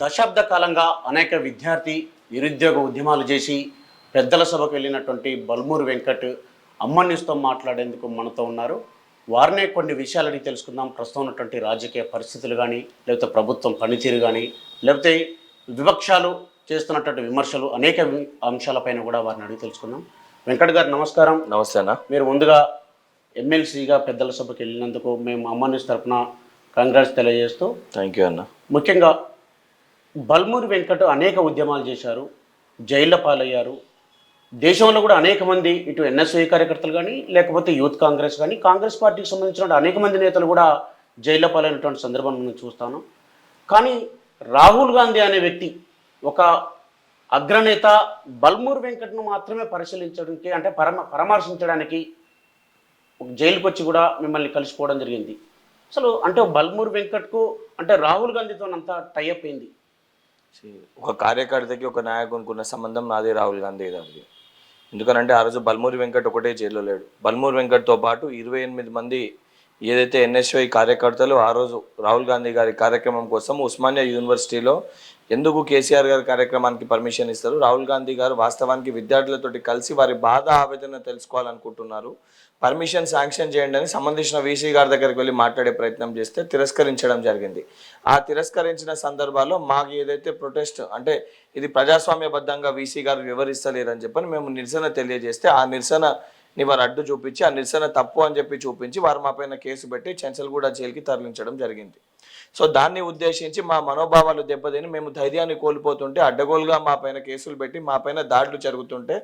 దశాబ్ద కాలంగా అనేక విద్యార్థి నిరుద్యోగ ఉద్యమాలు చేసి పెద్దల సభకు వెళ్ళినటువంటి బల్మూరు వెంకట్ అమ్మ న్యూస్తో మాట్లాడేందుకు మనతో ఉన్నారు. వారినే కొన్ని విషయాలని తెలుసుకుందాం. ప్రస్తుతం ఉన్నటువంటి రాజకీయ పరిస్థితులు కానీ, లేకపోతే ప్రభుత్వం పనితీరు కానీ, లేకపోతే వివక్షాలు చేస్తున్నటువంటి విమర్శలు, అనేక అంశాలపైన కూడా వారిని అడిగి తెలుసుకుందాం. వెంకట్ గారు నమస్కారం. నమస్తే అన్న. మీరు ముందుగా ఎమ్మెల్సీగా పెద్దల సభకు వెళ్ళినందుకు మేము అమ్మ న్యూస్ తరఫున కంగ్రాట్స్ తెలియజేస్తూ, థ్యాంక్ యూ అన్న. ముఖ్యంగా బల్మూరు వెంకట్ అనేక ఉద్యమాలు చేశారు, జైళ్ళ పాలయ్యారు. దేశంలో కూడా అనేక మంది, ఇటు ఎన్ఎస్ఐ కార్యకర్తలు కానీ, లేకపోతే యూత్ కాంగ్రెస్ కానీ, కాంగ్రెస్ పార్టీకి సంబంధించిన అనేక మంది నేతలు కూడా జైళ్ళ పాలైనటువంటి సందర్భం మనం చూస్తాను. కానీ రాహుల్ గాంధీ అనే వ్యక్తి, ఒక అగ్రనేత, బల్మూరు వెంకట్ను మాత్రమే పరిశీలించడానికి, అంటే పరామర్శించడానికి జైలుకి వచ్చి కూడా మిమ్మల్ని కలిసిపోవడం జరిగింది. అసలు అంటే బల్మూరు వెంకట్కు అంటే రాహుల్ గాంధీతో అంతా టైఅప్ అయింది. ఒక కార్యకర్తకి ఒక నాయకునికి ఉన్న సంబంధం నాది రాహుల్ గాంధీ గారిది. ఎందుకనంటే ఆ రోజు బల్మూరి వెంకట్ ఒకటే జైల్లో లేడు. బల్మూరి వెంకట్తో పాటు 28 మంది ఏదైతే ఎన్ఎస్వై కార్యకర్తలు ఆ రోజు రాహుల్ గాంధీ గారి కార్యక్రమం కోసం ఉస్మానియా యూనివర్సిటీలో ఎందుకు కేసీఆర్ గారి కార్యక్రమానికి పర్మిషన్ ఇస్తారు, రాహుల్ గాంధీ గారు వాస్తవానికి విద్యార్థులతోటి కలిసి వారి బాధ ఆవేదన తెలుసుకోవాలనుకుంటున్నారు, పర్మిషన్ శాంక్షన్ చేయండి అని సంబంధించిన వీసీ గారి దగ్గరికి వెళ్ళి మాట్లాడే ప్రయత్నం చేస్తే తిరస్కరించడం జరిగింది. ఆ తిరస్కరించిన సందర్భాల్లో మాకు ఏదైతే ప్రొటెస్ట్, అంటే ఇది ప్రజాస్వామ్యబద్ధంగా వీసీ గారు వివరిస్తలేరని చెప్పని మేము నిరసన తెలియజేస్తే, ఆ నిరసనని వారు అడ్డు చూపించి, ఆ నిరసన తప్పు అని చెప్పి చూపించి వారు మా పైన కేసు పెట్టి చెంచల్గూడ జైలుకి తరలించడం జరిగింది. సో దాన్ని ఉద్దేశించి మా మనోభావాలు దెబ్బతిని మేము ధైర్యాన్ని కోల్పోతుంటే, అడ్డగోలుగా మా పైన కేసులు పెట్టి మా పైన దాడులు జరుగుతుంటే,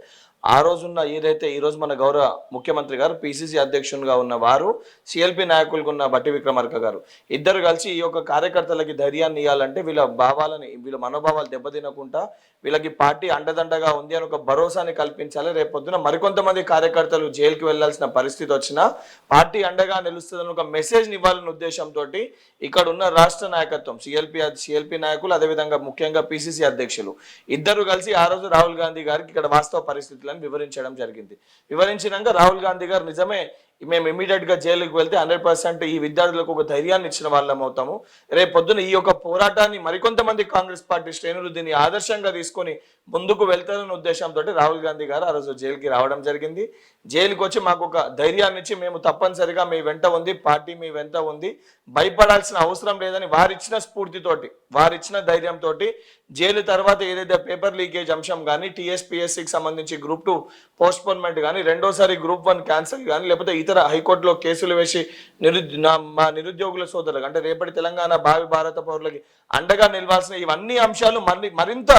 ఆ రోజున్న ఏదైతే ఈరోజు మన గౌరవ ముఖ్యమంత్రి గారు పిసిసి అధ్యక్షునిగా ఉన్న వారు, సిఎల్పి నాయకులుగా ఉన్న బట్టి విక్రమార్క గారు ఇద్దరు కలిసి ఈ యొక్క కార్యకర్తలకి ధైర్యాన్ని ఇవ్వాలంటే, వీళ్ళ భావాలని, వీళ్ళ మనోభావాలు దెబ్బతినకుండా వీళ్ళకి పార్టీ అండదండగా ఉంది అని ఒక భరోసాని కల్పించాలి. రేపొద్దున మరికొంతమంది కార్యకర్తలు జైలుకి వెళ్లాల్సిన పరిస్థితి వచ్చినా పార్టీ అండగా నిలుస్తుందని ఒక మెసేజ్ని ఇవ్వాలనే ఉద్దేశంతో ఇక్కడ ఉన్న రాష్ట్ర నాయకత్వం, సిఎల్పి నాయకులు, అదేవిధంగా ముఖ్యంగా పిసిసి అధ్యక్షులు ఇద్దరు కలిసి ఆ రోజు రాహుల్ గాంధీ గారికి ఇక్కడ వాస్తవ పరిస్థితులను వివరించడం జరిగింది. వివరించినాక రాహుల్ గాంధీ గారు నిజమే, మేము ఇమీడియట్గా జైలుకి వెళ్తే 100% ఈ విద్యార్థులకు ఒక ధైర్యాన్ని ఇచ్చిన వాళ్ళం అవుతాము, రేపు పొద్దున ఈ యొక్క పోరాటాన్ని మరికొంతమంది కాంగ్రెస్ పార్టీ శ్రేణులు దీన్ని ఆదర్శంగా తీసుకొని ముందుకు వెళ్తారన్న ఉద్దేశంతో రాహుల్ గాంధీ గారు ఆ రోజు జైలుకి రావడం జరిగింది. జైలుకి వచ్చి మాకు ఒక ధైర్యాన్ని ఇచ్చి, మేము తప్పనిసరిగా మీ వెంట ఉంది, పార్టీ మీ వెంట ఉంది, భయపడాల్సిన అవసరం లేదని వారిచ్చిన స్ఫూర్తితోటి, వారిచ్చిన ధైర్యంతో జైలు తర్వాత ఏదైతే పేపర్ లీకేజ్ అంశం కానీ, టీఎస్పీఎస్సీకి సంబంధించి గ్రూప్ 2 పోస్ట్పోన్మెంట్ కానీ, రెండోసారి గ్రూప్ 1 క్యాన్సిల్ కానీ, లేకపోతే ఇతర హైకోర్టులో కేసులు వేసి మా నిరుద్యోగుల సోదరులకు, అంటే రేపటి తెలంగాణ భావి భారత పౌరులకి అండగా నిలవాల్సిన ఇవన్నీ అంశాలు మరింత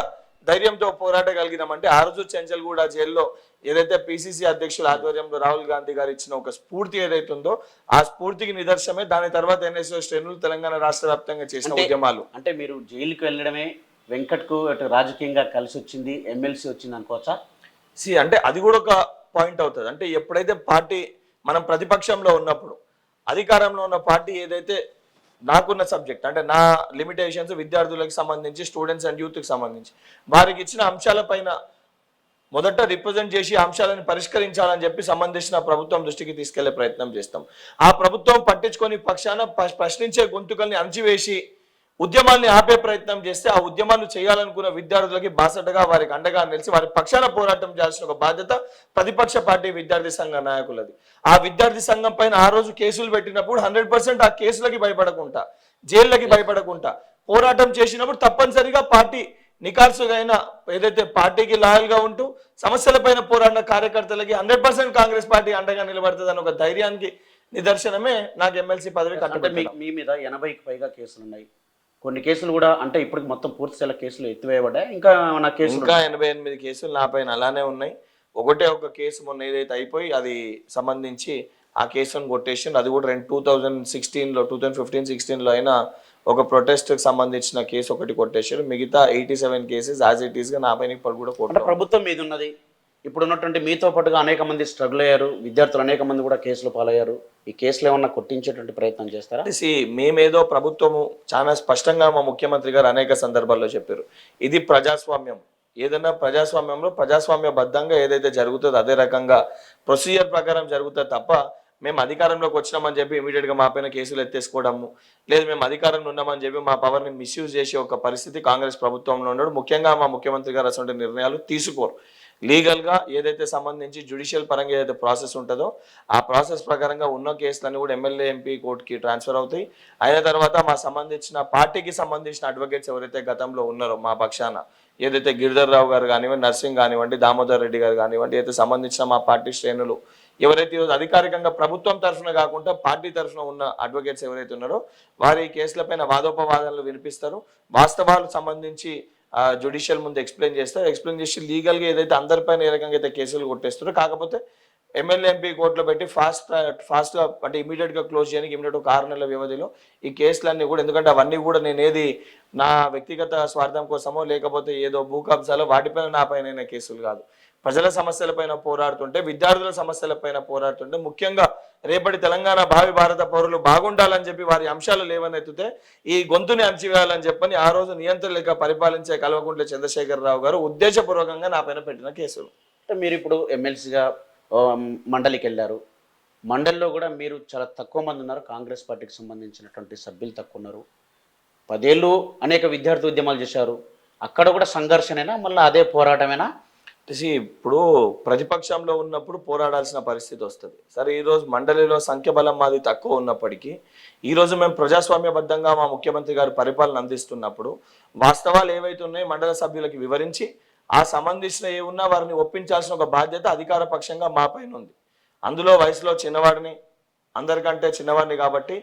ధైర్యంతో పోరాడగలిగినామంటే ఆ రోజు చెంచల్గూడ జైల్లో ఏదైతే పిసిసి అధ్యక్షుల ఆధ్వర్యంలో రాహుల్ గాంధీ గారు ఇచ్చిన ఒక స్ఫూర్తి ఏదైతే ఉందో, ఆ స్ఫూర్తికి నిదర్శనమే దాని తర్వాత ఎన్ఎస్ఓ శ్రేణులు తెలంగాణ రాష్ట్ర వ్యాప్తంగా చేసిన ఉద్యమాలు. అంటే మీరు జైలుకి వెళ్ళడమే వెంకట్కు అటు రాజకీయంగా కలిసి వచ్చింది, ఎమ్మెల్సీ వచ్చింది అనుకోవచ్చా? అంటే అది కూడా ఒక పాయింట్ అవుతుంది. అంటే ఎప్పుడైతే పార్టీ, మనం ప్రతిపక్షంలో ఉన్నప్పుడు అధికారంలో ఉన్న పార్టీ ఏదైతే నాకున్న సబ్జెక్ట్, అంటే నా లిమిటేషన్స్, విద్యార్థులకు సంబంధించి, స్టూడెంట్స్ అండ్ యూత్కి సంబంధించి వారికి ఇచ్చిన అంశాలపైన మొదట రిప్రజెంట్ చేసి అంశాలను పరిష్కరించాలని చెప్పి సంబంధించిన ప్రభుత్వం దృష్టికి తీసుకెళ్లే ప్రయత్నం చేస్తాం. ఆ ప్రభుత్వం పట్టించుకొని పక్షాన ప్రశ్నించే గొంతుకల్ని అణచివేసి ఉద్యమాన్ని ఆపే ప్రయత్నం చేస్తే, ఆ ఉద్యమాలు చేయాలనుకున్న విద్యార్థులకి బాసటగా, వారికి అండగా నిలిచి వారి పక్షాన పోరాటం చేయాల్సిన ఒక బాధ్యత ప్రతిపక్ష పార్టీ విద్యార్థి సంఘ నాయకులది. ఆ విద్యార్థి సంఘం పైన ఆ రోజు కేసులు పెట్టినప్పుడు 100% ఆ కేసులకి భయపడకుండా, జైళ్ళకి భయపడకుండా పోరాటం చేసినప్పుడు తప్పనిసరిగా పార్టీ నికార్సుగా ఏదైతే పార్టీకి లాయల్గా ఉంటూ సమస్యలపైన పోరాడిన కార్యకర్తలకి 100% కాంగ్రెస్ పార్టీ అండగా నిలబడుతుందని ఒక ధైర్యానికి నిదర్శనమే నాకు ఎమ్మెల్సీ పదవి కట్టబెట్టడం. మీ మీద 80కి పైగా కేసులు ఉన్నాయి. కొన్ని కేసులు కూడా, అంటే ఇప్పటికి మొత్తం పూర్తి స్థాయిలో కేసులు ఎత్తివేయబడ్డాయి. ఇంకా 88 కేసులు నా పైన అలానే ఉన్నాయి. ఒక కేసు మొన్న ఏదైతే అయిపోయి అది సంబంధించి ఆ కేసును కొట్టేసి, అది కూడా 2016లో 2015-16లో అయినా ఒక ప్రొటెస్ట్కి సంబంధించిన కేసు ఒకటి కొట్టేశారు. మిగతా 87 కేసెస్ యాజ్ ఇట్ ఈస్గా నా పైన ఇప్పుడు కూడా కొట్టారు. ప్రభుత్వం మీద ఉన్నది. ఇప్పుడు ఉన్నటువంటి మీతో పాటుగా అనేక మంది స్ట్రగుల్ అయ్యారు, విద్యార్థులు అనేక మంది కూడా కేసులు పాలయ్యారు. ఈ కేసులు ఏమన్నా కొట్టించేటువంటి ప్రయత్నం చేస్తారా? మేమేదో ప్రభుత్వము చాలా స్పష్టంగా మా ముఖ్యమంత్రి గారు అనేక సందర్భాల్లో చెప్పారు, ఇది ప్రజాస్వామ్యం, ఏదైనా ప్రజాస్వామ్యంలో ప్రజాస్వామ్యబద్ధంగా ఏదైతే జరుగుతుందో అదే రకంగా ప్రొసీజర్ ప్రకారం జరుగుతుంది తప్ప మేము అధికారంలోకి వచ్చినామని చెప్పి ఇమీడియట్గా మా పైన కేసులు ఎత్తేసుకోవడము, లేదు మేము అధికారంలో ఉన్నామని చెప్పి మా పవర్ని మిస్యూజ్ చేసే ఒక పరిస్థితి కాంగ్రెస్ ప్రభుత్వంలో ఉన్నాడు. ముఖ్యంగా మా ముఖ్యమంత్రి గారు అటువంటి నిర్ణయాలు తీసుకోరు. లీగల్గా ఏదైతే సంబంధించి జ్యుడిషియల్ పరంగా ఏదైతే ప్రాసెస్ ఉంటుందో ఆ ప్రాసెస్ ప్రకారంగా ఉన్న కేసులన్నీ కూడా ఎమ్మెల్యే ఎంపీ కోర్టుకి ట్రాన్స్ఫర్ అవుతాయి. అయిన తర్వాత మా సంబంధించిన పార్టీకి సంబంధించిన అడ్వకేట్స్ ఎవరైతే గతంలో ఉన్నారో మా పక్షాన, ఏదైతే గిరిధర్ రావు గారు కానివ్వండి, నర్సింగ్ కానివ్వండి, దామోదర్ రెడ్డి గారు కానివ్వండి, అయితే సంబంధించిన మా పార్టీ శ్రేణులు ఎవరైతే ఈరోజు అధికారికంగా ప్రభుత్వం తరఫున కాకుండా పార్టీ తరఫున ఉన్న అడ్వకేట్స్ ఎవరైతే ఉన్నారో వారి కేసులపైన వాదోపవాదాలు వినిపిస్తారు. వాస్తవాలకు సంబంధించి జ్యుడిషియల్ ముందు ఎక్స్ప్లెయిన్ చేస్తారు. ఎక్స్ప్లెయిన్ చేసి లీగల్గా ఏదైతే అందరిపైన ఏ రకంగా అయితే కేసులు కొట్టేస్తారో, కాకపోతే ఎమ్మెల్యే ఎంపీ కోర్టులో పెట్టి ఫాస్ట్గా అంటే ఇమీడియట్గా క్లోజ్ చేయడానికి ఇమీడియట్ ఒక 6 నెలల వ్యవధిలో ఈ కేసులన్నీ కూడా, ఎందుకంటే అవన్నీ కూడా నేను ఏది నా వ్యక్తిగత స్వార్థం కోసమో లేకపోతే ఏదో భూ కబ్జాలో వాటిపైన నా పైన కేసులు కాదు. ప్రజల సమస్యలపైన పోరాడుతుంటే, విద్యార్థుల సమస్యలపైన పోరాడుతుంటే, ముఖ్యంగా రేపటి తెలంగాణ భావి భారత పౌరులు బాగుండాలని చెప్పి వారి అంశాలు లేవనెత్తితే ఈ గొంతుని అణచివేయాలని చెప్పని ఆ రోజు నియంత్రణ పరిపాలించే కల్వకుంట్ల చంద్రశేఖరరావు గారు ఉద్దేశపూర్వకంగా నా పైన పెట్టిన కేసులు. అంటే మీరు ఇప్పుడు ఎమ్మెల్సీగా మండలికి వెళ్ళారు. మండలిలో కూడా మీరు చాలా తక్కువ మంది ఉన్నారు. కాంగ్రెస్ పార్టీకి సంబంధించినటువంటి సభ్యులు తక్కువ ఉన్నారు. 10 ఏళ్ళు అనేక విద్యార్థి ఉద్యమాలు చేశారు. అక్కడ కూడా సంఘర్షణేనా, మళ్ళీ అదే పోరాటమేనా? ఇప్పుడు ప్రతిపక్షంలో ఉన్నప్పుడు పోరాడాల్సిన పరిస్థితి వస్తుంది. సరే, ఈరోజు మండలిలో సంఖ్యాబలం మాది తక్కువ ఉన్నప్పటికీ ఈరోజు మేము ప్రజాస్వామ్యబద్ధంగా మా ముఖ్యమంత్రి గారు పరిపాలన అందిస్తున్నప్పుడు వాస్తవాలు ఏవైతే ఉన్నాయో మండల సభ్యులకి వివరించి ఆ సంబంధించిన ఏ ఉన్నా వారిని ఒప్పించాల్సిన ఒక బాధ్యత అధికార పక్షంగా మా పైన ఉంది. అందులో వయసులో చిన్నవాడిని, అందరికంటే చిన్నవాడిని కాబట్టి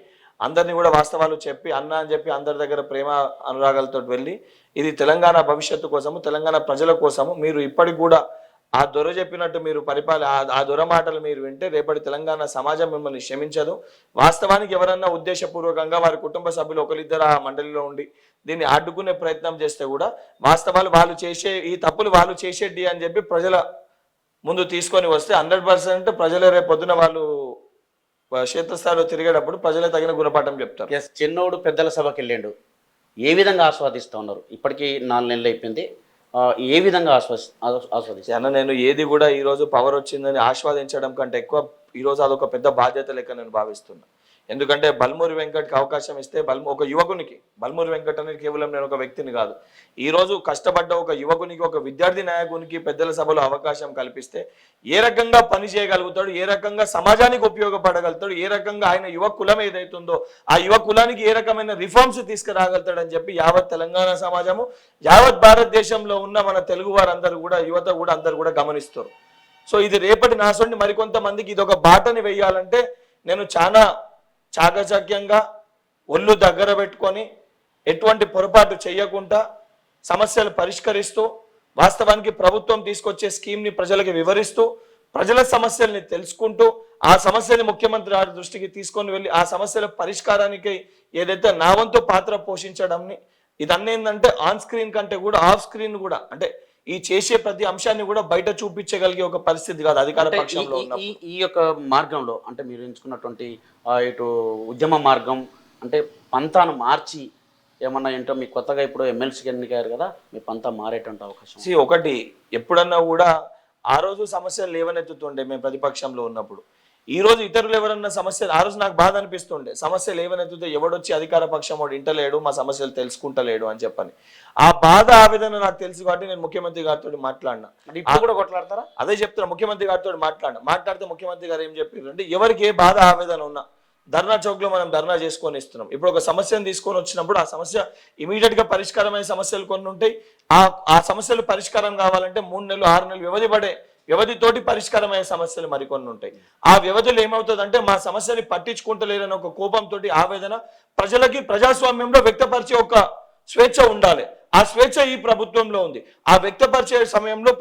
అందరినీ కూడా వాస్తవాలు చెప్పి అన్న అని చెప్పి అందరి దగ్గర ప్రేమ అనురాగాలతో వెళ్ళి ఇది తెలంగాణ భవిష్యత్తు కోసము, తెలంగాణ ప్రజల కోసము మీరు ఇప్పటికి కూడా ఆ దొర చెప్పినట్టు మీరు ఆ దొర మాటలు మీరు వింటే రేపటి తెలంగాణ సమాజం మిమ్మల్ని క్షమించదు. వాస్తవానికి ఎవరన్నా ఉద్దేశపూర్వకంగా వారి కుటుంబ సభ్యులు ఒకరిద్దరు ఆ మండలిలో ఉండి దీన్ని అడ్డుకునే ప్రయత్నం చేస్తే కూడా వాస్తవాలు వాళ్ళు చేసే ఈ తప్పులు వాళ్ళు చేసేటి అని చెప్పి ప్రజల ముందు తీసుకొని వస్తే 100% ప్రజలే రేపు పొద్దున వాళ్ళు క్షేత్రస్థాయిలో తిరిగేటప్పుడు ప్రజలే తగిన గుణపాఠం చెప్తారు. చిన్నోడు పెద్దల సభకి వెళ్ళిండు. ఏ విధంగా ఆస్వాదిస్తూ ఉన్నారు? ఇప్పటికీ 4 నెలలు అయిపోయింది. ఏ విధంగా ఆస్వాదిస్తారు? అన్న, నేను ఏది కూడా ఈరోజు పవర్ వచ్చిందని ఆస్వాదించడం కంటే ఎక్కువ ఈరోజు అదొక పెద్ద బాధ్యత లెక్క నేను భావిస్తున్నా. ఎందుకంటే బల్మూరి వెంకట్కి అవకాశం ఇస్తే ఒక యువకునికి, బల్మూరి వెంకట్ అనేది కేవలం నేను ఒక వ్యక్తిని కాదు, ఈరోజు కష్టపడ్డ ఒక యువకునికి, ఒక విద్యార్థి నాయకునికి పెద్దల సభలో అవకాశం కల్పిస్తే ఏ రకంగా పని చేయగలుగుతాడు, ఏ రకంగా సమాజానికి ఉపయోగపడగలుగుతాడు, ఏ రకంగా ఆయన యువ కులం ఏదైతుందో ఆ యువ కులానికి ఏ రకమైన రిఫార్మ్స్ తీసుకురాగలుగుతాడని చెప్పి యావత్ తెలంగాణ సమాజము, యావత్ భారతదేశంలో ఉన్న మన తెలుగు వారందరూ కూడా, యువత కూడా అందరూ కూడా గమనిస్తారు. సో ఇది రేపటి నాశోండి మరికొంతమందికి ఇది ఒక బాటని వేయాలంటే నేను చాలా చాకచక్యంగా ఒళ్ళు దగ్గర పెట్టుకొని ఎటువంటి పొరపాటు చేయకుండా సమస్యలు పరిష్కరిస్తూ వాస్తవానికి ప్రభుత్వం తీసుకొచ్చే స్కీమ్ని ప్రజలకు వివరిస్తూ ప్రజల సమస్యల్ని తెలుసుకుంటూ ఆ సమస్యని ముఖ్యమంత్రి గారి దృష్టికి తీసుకొని వెళ్ళి ఆ సమస్యల పరిష్కారానికి ఏదైతే నా వంతు పాత్ర పోషించడంని, ఇదన్నీ ఏంటంటే ఆన్ స్క్రీన్ కంటే కూడా ఆఫ్ స్క్రీన్ కూడా, అంటే ఈ చేసే ప్రతి అంశాన్ని కూడా బయట చూపించగలిగే ఒక పరిస్థితి కాదు అధికార పక్షంలో ఉన్న. ఈ యొక్క మార్గంలో అంటే మీరు ఎంచుకున్నటువంటి ఇటు ఉద్యమ మార్గం అంటే పంతాను మార్చి ఏమన్నా ఏంటో మీ కొత్తగా ఇప్పుడు ఎమ్మెల్సీకి ఎన్నికయ్యారు కదా, మీ పంతా మారేటువంటి అవకాశం? ఒకటి, ఎప్పుడన్నా కూడా ఆ రోజు సమస్యలు లేవనెత్తుతుండే మేము ప్రతిపక్షంలో ఉన్నప్పుడు. ఈ రోజు ఇతరులు ఎవరన్నా సమస్యలు, ఆ రోజు నాకు బాధ అనిపిస్తుండే, సమస్యలు ఏమనెత్తుతే ఎవడొచ్చి అధికార పక్షం వాడు ఇంటలేడు, మా సమస్యలు తెలుసుకుంటలేడు అని చెప్పని. ఆ బాధ ఆవేదన నాకు తెలుసు కాబట్టి నేను ముఖ్యమంత్రి గారితో మాట్లాడినా. ఇప్పుడు కూడా కొట్లాడతారా? అదే చెప్తున్నా, ముఖ్యమంత్రి గారితో మాట్లాడితే ముఖ్యమంత్రి గారు ఏం చెప్పారు అంటే ఎవరికి ఏ బాధ ఆవేదన ఉన్నా ధర్నా చౌక్ లో మనం ధర్నా చేసుకొని ఇస్తున్నాం. ఇప్పుడు ఒక సమస్యను తీసుకొని వచ్చినప్పుడు ఆ సమస్య ఇమీడియట్ గా పరిష్కారమైన సమస్యలు కొన్ని ఉంటాయి. ఆ సమస్యలు పరిష్కారం కావాలంటే 3 నెలలు 6 నెలలు వ్యవధితోటి పరిష్కారమయ్యే సమస్యలు మరికొన్ని ఉంటాయి. ఆ వ్యవధిలో ఏమవుతుందంటే మా సమస్యని పట్టించుకుంటలేరని ఒక కోపంతో ఆవేదన ప్రజలకి ప్రజాస్వామ్యంలో వ్యక్తపరిచే ఒక స్వేచ్ఛ ఉండాలి. ఆ స్వేచ్ఛ ఈ ప్రభుత్వంలో ఉంది. ఆ వ్యక్తపరిచే సమయంలో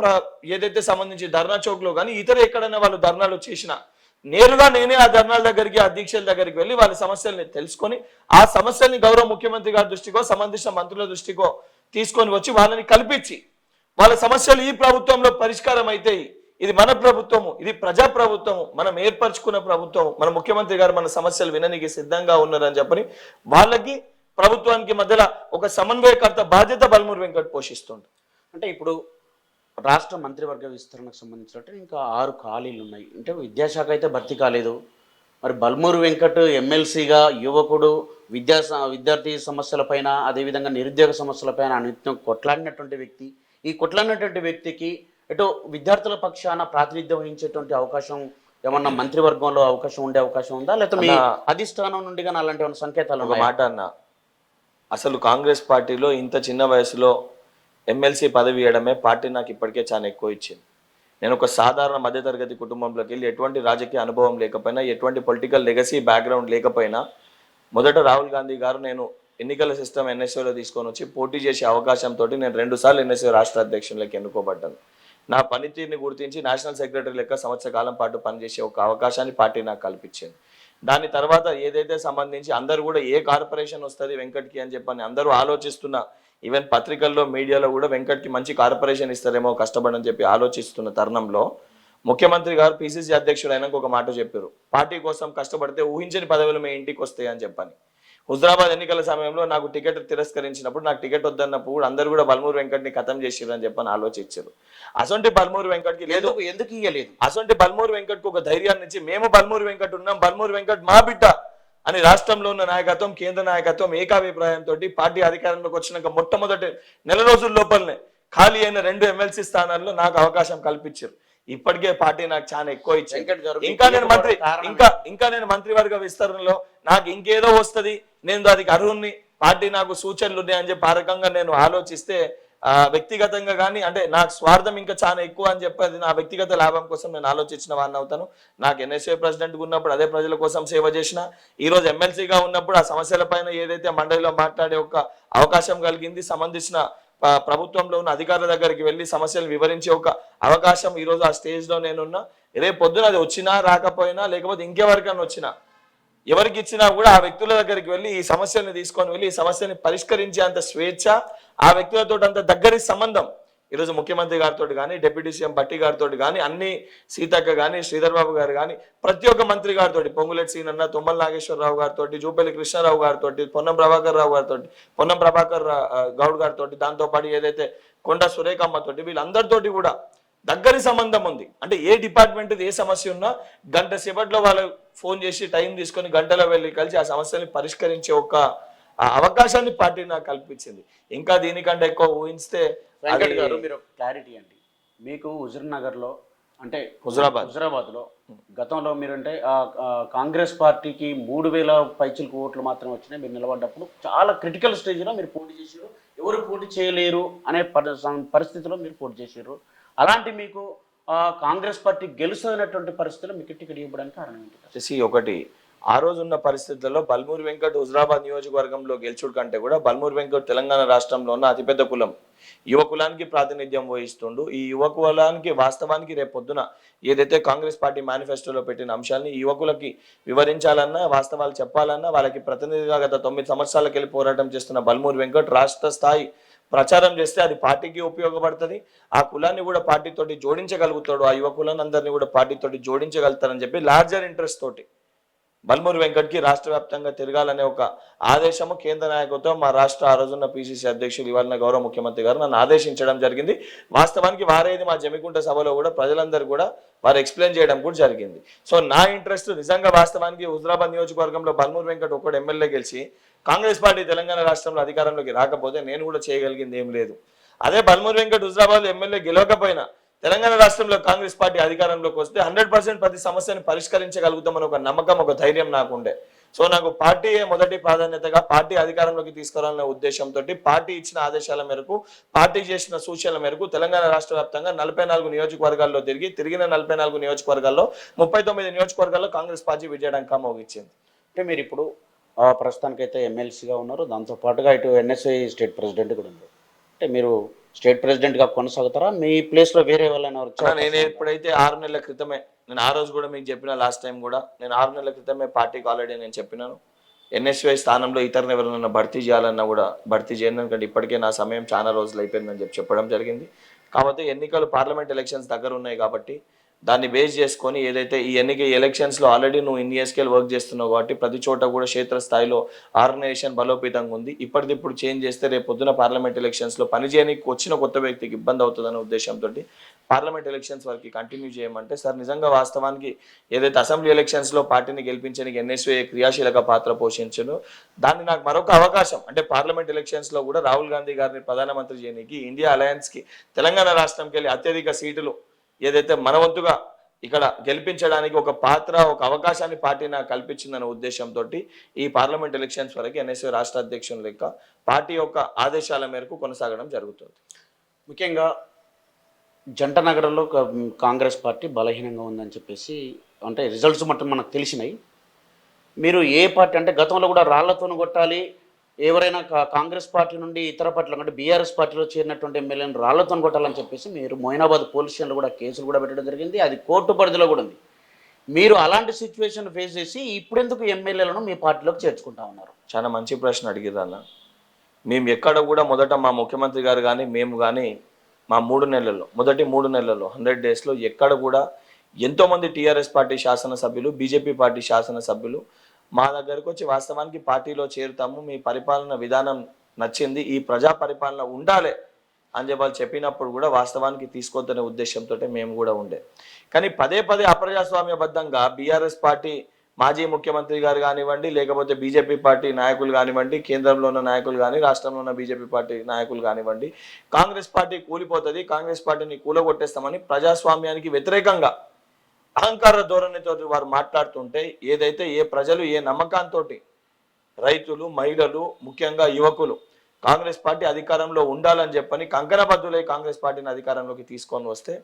ఏదైతే సంబంధించి ధర్నా చౌక్ లో కానీ ఇతర ఎక్కడైనా వాళ్ళు ధర్నాలు చేసినా నేరుగా నేనే ఆ ధర్నాల దగ్గరికి, ఆ దీక్షల దగ్గరికి వెళ్ళి వాళ్ళ సమస్యల్ని తెలుసుకొని ఆ సమస్యల్ని గౌరవ ముఖ్యమంత్రి గారి దృష్టికో సంబంధించిన మంత్రుల దృష్టికో తీసుకొని వచ్చి వాళ్ళని కల్పించి వాళ్ళ సమస్యలు ఈ ప్రభుత్వంలో పరిష్కారం అవుతాయి. ఇది మన ప్రభుత్వము, ఇది ప్రజా ప్రభుత్వము, మనం ఏర్పరచుకున్న ప్రభుత్వము, మన ముఖ్యమంత్రి గారు మన సమస్యలు విననికి సిద్ధంగా ఉన్నారని చెప్పని వాళ్ళకి ప్రభుత్వానికి మధ్యలో ఒక సమన్వయకర్త బాధ్యత బల్మూరి వెంకట్ పోషిస్తుంది. అంటే ఇప్పుడు రాష్ట్ర మంత్రివర్గ విస్తరణకు సంబంధించినట్టు ఇంకా 6 ఖాళీలు ఉన్నాయి. అంటే విద్యాశాఖ అయితే భర్తీ కాలేదు, మరి బల్మూరు వెంకట్ ఎమ్మెల్సీగా యువకుడు విద్యార్థి సమస్యలపైన అదేవిధంగా నిరుద్యోగ సమస్యలపైన నిత్యం కొట్లాడినటువంటి వ్యక్తి. ఈ కొట్లాడినటువంటి వ్యక్తికి ఎటు విద్యార్థుల పక్షాన ప్రాతినిధ్యం వహించేటువంటి అవకాశం ఏమన్నా మంత్రివర్గంలో అవకాశం ఉండే అవకాశం ఉందా, లేకపోతే మీ అధిష్టానం నుండి కానీ అలాంటి ఏమైనా సంకేతాలు ఒక ఉన్నాయా? మాట అన్న, అసలు కాంగ్రెస్ పార్టీలో ఇంత చిన్న వయసులో ఎమ్మెల్సీ పదవి ఇవ్వడమే పార్టీ నాకు ఇప్పటికే చాలా ఎక్కువ ఇచ్చింది. నేను ఒక సాధారణ మధ్యతరగతి కుటుంబంలోకి వెళ్ళి ఎటువంటి రాజకీయ అనుభవం లేకపోయినా, ఎటువంటి పొలిటికల్ లెగసీ బ్యాక్గ్రౌండ్ లేకపోయినా, మొదట రాహుల్ గాంధీ గారు నేను ఎన్నికల సిస్టమ్ ఎన్ఎస్ఏలో తీసుకొని వచ్చి పోటీ చేసే అవకాశంతో నేను 2 సార్లు ఎన్ఎస్ఏ రాష్ట్ర అధ్యక్షులకి ఎన్నుకోబడ్డాను. నా పనితీరుని గుర్తించి నేషనల్ సెక్రటరీ లెక్క సంవత్సర కాలం పాటు పనిచేసే ఒక అవకాశాన్ని పార్టీ నాకు కల్పించింది. దాని తర్వాత ఏదైతే సంబంధించి అందరూ కూడా ఏ కార్పొరేషన్ వస్తుంది వెంకట్కి అని చెప్పని అందరూ ఆలోచిస్తున్న, ఈవెన్ పత్రికల్లో మీడియాలో కూడా వెంకట్కి మంచి కార్పొరేషన్ ఇస్తారేమో కష్టపడని చెప్పి ఆలోచిస్తున్న తరుణంలో ముఖ్యమంత్రి గారు పిసిసి అధ్యక్షుడు అయినాక ఒక మాట చెప్పారు, పార్టీ కోసం కష్టపడితే ఊహించని పదవులు మీ ఇంటికి వస్తాయి అని చెప్పని. హుజరాబాద్ ఎన్నికల సమయంలో నాకు టికెట్ తిరస్కరించినప్పుడు, నాకు టికెట్ వద్దన్నప్పుడు అందరూ కూడా బల్మూరు వెంకట్ని ఖతం చేసిర్రు అని చెప్పని ఆలోచించారు. అసొంటి బల్మూరు వెంకట్కి లేదు, ఎందుకు ఇయ్యలేదు? అసొంటి బల్మూరు వెంకట్కు ఒక ధైర్యాన్ని ఇచ్చి మేము బల్మూరు వెంకట్ ఉన్నాం, బల్మూరు వెంకట్ మా బిడ్డ అని రాష్ట్రంలో ఉన్న నాయకత్వం, కేంద్ర నాయకత్వం ఏకాభిప్రాయంతో పార్టీ అధికారంలోకి వచ్చినాక మొట్టమొదటి నెల రోజుల లోపలనే ఖాళీ అయిన 2 ఎమ్మెల్సీ స్థానాల్లో నాకు అవకాశం కల్పించారు. ఇప్పటికే పార్టీ నాకు చాలా ఎక్కువ ఇచ్చింది. ఇంకా నేను మంత్రివర్గ విస్తరణలో నాకు ఇంకేదో వస్తుంది, నేను దానికి అర్హుణ్ణి, పార్టీ నాకు సూచనలు ఉన్నాయని చెప్పి ఆ రకంగా నేను ఆలోచిస్తే వ్యక్తిగతంగా కానీ అంటే నాకు స్వార్థం ఇంకా చాలా ఎక్కువ అని చెప్పి అది నా వ్యక్తిగత లాభం కోసం నేను ఆలోచించిన వాడిని అవుతాను. నాకు ఎన్ఎస్ఏ ప్రెసిడెంట్గా ఉన్నప్పుడు అదే ప్రజల కోసం సేవ చేసిన, ఈరోజు ఎమ్మెల్సీగా ఉన్నప్పుడు ఆ సమస్యల పైన ఏదైతే మండలిలో మాట్లాడే ఒక అవకాశం కలిగింది, సంబంధించిన ప్రభుత్వంలో ఉన్న అధికారుల దగ్గరికి వెళ్ళి సమస్యలు వివరించే ఒక అవకాశం ఈరోజు ఆ స్టేజ్లో నేనున్నా. రేపు పొద్దున అది వచ్చినా రాకపోయినా లేకపోతే ఇంకెవరికైనా వచ్చినా ఎవరికి ఇచ్చినా కూడా ఆ వ్యక్తుల దగ్గరికి వెళ్ళి ఈ సమస్యని తీసుకొని వెళ్ళి ఈ సమస్యని పరిష్కరించే అంత స్వేచ్ఛ, ఆ వ్యక్తులతో అంత దగ్గరి సంబంధం ఈరోజు ముఖ్యమంత్రి గారితో కానీ, డిప్యూటీ సీఎం భట్టి గారితో కానీ, అన్ని సీతక్క కానీ, శ్రీధర్ బాబు గారు కానీ, ప్రతి ఒక్క మంత్రి గారితో, పొంగులేటి సీనన్న, తుమ్మల నాగేశ్వరరావు గారితో, జూపల్లి కృష్ణారావు గారితో, పొన్నం ప్రభాకర్ రావు గారితో, పొన్నం ప్రభాకర్ గౌడ్ గారితో, దాంతోపాటు ఏదైతే కొండ సురేఖమ్మతోటి, వీళ్ళందరితోటి కూడా దగ్గరి సంబంధం ఉంది. అంటే ఏ డిపార్ట్మెంట్ ఏ సమస్య ఉన్నా గంట సేపట్లో వాళ్ళు ఫోన్ చేసి టైం తీసుకొని గంటలో వెళ్ళి కలిసి ఆ సమస్యని పరిష్కరించే ఒక అవకాశాన్ని పార్టీ నాకు కల్పించింది. ఇంకా దీనికంటే ఎక్కువ ఊహిస్తే వెంకట్ గారు మీరు క్లారిటీ అండి. మీకు హుజూర్నగర్లో అంటే హుజరాబాద్లో గతంలో మీరంటే కాంగ్రెస్ పార్టీకి 3000 పైచిలకు ఓట్లు మాత్రం వచ్చినాయి. మీరు నిలబడ్డప్పుడు చాలా క్రిటికల్ స్టేజ్లో మీరు పోటీ చేసారు, ఎవరు పోటీ చేయలేరు అనే పరిస్థితిలో మీరు పోటీ చేసారు. అలాంటి మీకు కాంగ్రెస్ పార్టీ గెలుస్తున్నటువంటి పరిస్థితుల్లో మీకు టికెట్ ఇవ్వడానికి కారణం ఏంటి? ఒకటి, ఆ రోజు ఉన్న పరిస్థితుల్లో బల్మూరు వెంకట్ హుజరాబాద్ నియోజకవర్గంలో గెలుచుడు కంటే కూడా బల్మూరు వెంకట్ తెలంగాణ రాష్ట్రంలో ఉన్న అతిపెద్ద కులం, యువ కులానికి ప్రాతినిధ్యం వహిస్తుండు. ఈ యువ కులానికి వాస్తవానికి రేపు పొద్దున ఏదైతే కాంగ్రెస్ పార్టీ మేనిఫెస్టోలో పెట్టిన అంశాలని యువకులకి వివరించాలన్నా, వాస్తవాలు చెప్పాలన్నా, వాళ్ళకి ప్రతినిధిగా గత 9 సంవత్సరాలకు వెళ్ళి పోరాటం చేస్తున్న బల్మూరు వెంకట్ రాష్ట్ర స్థాయి ప్రచారం చేస్తే అది పార్టీకి ఉపయోగపడుతుంది. ఆ కులాన్ని కూడా పార్టీతోటి జోడించగలుగుతాడు, ఆ యువ కులాన్ని అందరినీ కూడా పార్టీతోటి జోడించగలుగుతారని చెప్పి లార్జర్ ఇంట్రెస్ట్ తోటి బల్మూరు వెంకట్కి రాష్ట్ర వ్యాప్తంగా తిరగాలనే ఒక ఆదేశము కేంద్ర నాయకత్వం, మా రాష్ట్ర ఆ రోజున్న పిసిసి అధ్యక్షులు ఇవాళ గౌరవ ముఖ్యమంత్రి గారు నన్ను ఆదేశించడం జరిగింది. వాస్తవానికి వారేది మా జమికుంట సభలో కూడా ప్రజలందరూ కూడా వారు ఎక్స్ప్లెయిన్ చేయడం కూడా జరిగింది. సో నా ఇంట్రెస్ట్ నిజంగా వాస్తవానికి హుజరాబాద్ నియోజకవర్గంలో బల్మూరు వెంకట్ ఒక్కడు ఎమ్మెల్యే గెలిచి కాంగ్రెస్ పార్టీ తెలంగాణ రాష్ట్రంలో అధికారంలోకి రాకపోతే నేను కూడా చేయగలిగింది ఏం లేదు. అదే బల్మూరు వెంకట్ హుజరాబాద్ ఎమ్మెల్యే గెలవకపోయినా తెలంగాణ రాష్ట్రంలో కాంగ్రెస్ పార్టీ అధికారంలోకి వస్తే 100% ప్రతి సమస్యను పరిష్కరించగలుగుతామని ఒక నమ్మకం, ఒక ధైర్యం నాకుండే. సో నాకు పార్టీయే మొదటి ప్రాధాన్యతగా పార్టీ అధికారంలోకి తీసుకురావాలనే ఉద్దేశంతో పార్టీ ఇచ్చిన ఆదేశాల మేరకు, పార్టీ చేసిన సూచనల మేరకు తెలంగాణ రాష్ట్ర వ్యాప్తంగా 44 నియోజకవర్గాల్లో తిరిగిన 44 నియోజకవర్గాల్లో 39 నియోజకవర్గాల్లో కాంగ్రెస్ పార్టీ విజయడంకా మోగించింది. అంటే మీరు ఇప్పుడు ప్రస్తుతానికైతే ఎమ్మెల్సీగా ఉన్నారు, దాంతోపాటుగా ఇటు ఎన్ఎస్ఐ స్టేట్ ప్రెసిడెంట్ కూడా ఉన్నారు. అంటే మీరు స్టేట్ ప్రెసిడెంట్గా కొనసాగుతారా, మీ ప్లేస్లో వేరే వాళ్ళని వచ్చారా? నేను ఎప్పుడైతే 6 నెలల క్రితమే, నేను ఆ రోజు కూడా మీకు చెప్పిన లాస్ట్ టైం కూడా, నేను 6 నెలల క్రితమే పార్టీకి ఆల్రెడీ నేను చెప్పినాను, ఎన్ఎస్వై స్థానంలో ఇతరులను ఎవరైనా భర్తీ చేయాలన్నా కూడా భర్తీ చేయను, ఎందుకంటే ఇప్పటికే నా సమయం చాలా రోజులు అయిపోయిందని చెప్పడం జరిగింది. కాబట్టి ఎన్నికలు పార్లమెంట్ ఎలక్షన్స్ దగ్గర ఉన్నాయి కాబట్టి దాన్ని బేస్ చేసుకొని ఏదైతే ఈ ఎలక్షన్స్లో ఆల్రెడీ నువ్వు ఇన్ ఇయర్స్కి వర్క్ చేస్తున్నావు కాబట్టి ప్రతి చోట కూడా క్షేత్రస్థాయిలో ఆర్గనైజేషన్ బలోపేతంగా ఉంది. ఇప్పటిదిప్పుడు చేంజ్ చేస్తే రేపు పొద్దున పార్లమెంట్ ఎలక్షన్స్లో పనిచేయడానికి వచ్చిన కొత్త వ్యక్తికి ఇబ్బంది అవుతుందనే ఉద్దేశంతో పార్లమెంట్ ఎలక్షన్స్ వరకు కంటిన్యూ చేయమంటే, సార్ నిజంగా వాస్తవానికి ఏదైతే అసెంబ్లీ ఎలక్షన్స్లో పార్టీని గెలిపించడానికి ఎన్ఎస్ఏ క్రియాశీలక పాత్ర పోషించను, దాన్ని నాకు మరొక అవకాశం అంటే పార్లమెంట్ ఎలక్షన్స్లో కూడా రాహుల్ గాంధీ గారిని ప్రధానమంత్రి చేయడానికి ఇండియా అలయన్స్కి తెలంగాణ రాష్ట్రంకి వెళ్ళి అత్యధిక సీటులు ఏదైతే మన వంతుగా ఇక్కడ గెలిపించడానికి ఒక పాత్ర ఒక అవకాశాన్ని పార్టీ నాకు కల్పించిందనే ఉద్దేశంతో ఈ పార్లమెంట్ ఎలక్షన్స్ వరకు ఎన్ఎస్ఏ రాష్ట్ర అధ్యక్షుని లెక్క పార్టీ యొక్క ఆదేశాల మేరకు కొనసాగడం జరుగుతుంది. ముఖ్యంగా జంట నగరంలో కాంగ్రెస్ పార్టీ బలహీనంగా ఉందని చెప్పేసి అంటే రిజల్ట్స్ మట్టు మనకు తెలిసినాయి. మీరు ఏ పార్టీ అంటే గతంలో కూడా రాళ్లతోనూ కొట్టాలి, ఎవరైనా కాంగ్రెస్ పార్టీ నుండి ఇతర పార్టీలు అంటే బీఆర్ఎస్ పార్టీలో చేరినటువంటి ఎమ్మెల్యేలను రాళ్లతో కొట్టాలని చెప్పేసి మీరు మొయినాబాద్ పోలీస్ స్టేషన్లో కూడా కేసులు కూడా పెట్టడం జరిగింది. అది కోర్టు పరిధిలో కూడా ఉంది. మీరు అలాంటి సిచ్యువేషన్ ఫేస్ చేసి ఇప్పుడెందుకు ఎమ్మెల్యేలను మీ పార్టీలోకి చేర్చుకుంటా ఉన్నారు? చాలా మంచి ప్రశ్న అడిగిరన్న. మేము ఎక్కడ కూడా మొదట మా ముఖ్యమంత్రి గారు కానీ మేము కానీ మా మొదటి 3 నెలల్లో 100 డేస్లో ఎక్కడ కూడా ఎంతోమంది టీఆర్ఎస్ పార్టీ శాసనసభ్యులు, బీజేపీ పార్టీ శాసనసభ్యులు మా దగ్గరకు వచ్చి వాస్తవానికి పార్టీలో చేరుతాము, మీ పరిపాలన విధానం నచ్చింది, ఈ ప్రజా పరిపాలన ఉండాలి అని చెప్పి వాళ్ళు చెప్పినప్పుడు కూడా వాస్తవానికి తీసుకోవద్దనే ఉద్దేశంతో మేము కూడా ఉండే. కానీ పదే అప్రజాస్వామ్యబద్ధంగా బీఆర్ఎస్ పార్టీ మాజీ ముఖ్యమంత్రి గారు కానివ్వండి, లేకపోతే బీజేపీ పార్టీ నాయకులు కానివ్వండి, కేంద్రంలో ఉన్న నాయకులు కానీ, రాష్ట్రంలో ఉన్న బీజేపీ పార్టీ నాయకులు కానివ్వండి, కాంగ్రెస్ పార్టీ కూలిపోతుంది, కాంగ్రెస్ పార్టీని కూలగొట్టేస్తామని ప్రజాస్వామ్యానికి వ్యతిరేకంగా అహంకార ధోరణితో వారు మాట్లాడుతుంటే, ఏదైతే ఏ ప్రజలు ఏ నమ్మకంతో రైతులు, మహిళలు, ముఖ్యంగా యువకులు కాంగ్రెస్ పార్టీ అధికారంలో ఉండాలని చెప్పని కంకణబద్దులై కాంగ్రెస్ పార్టీని అధికారంలోకి తీసుకొని వస్తే,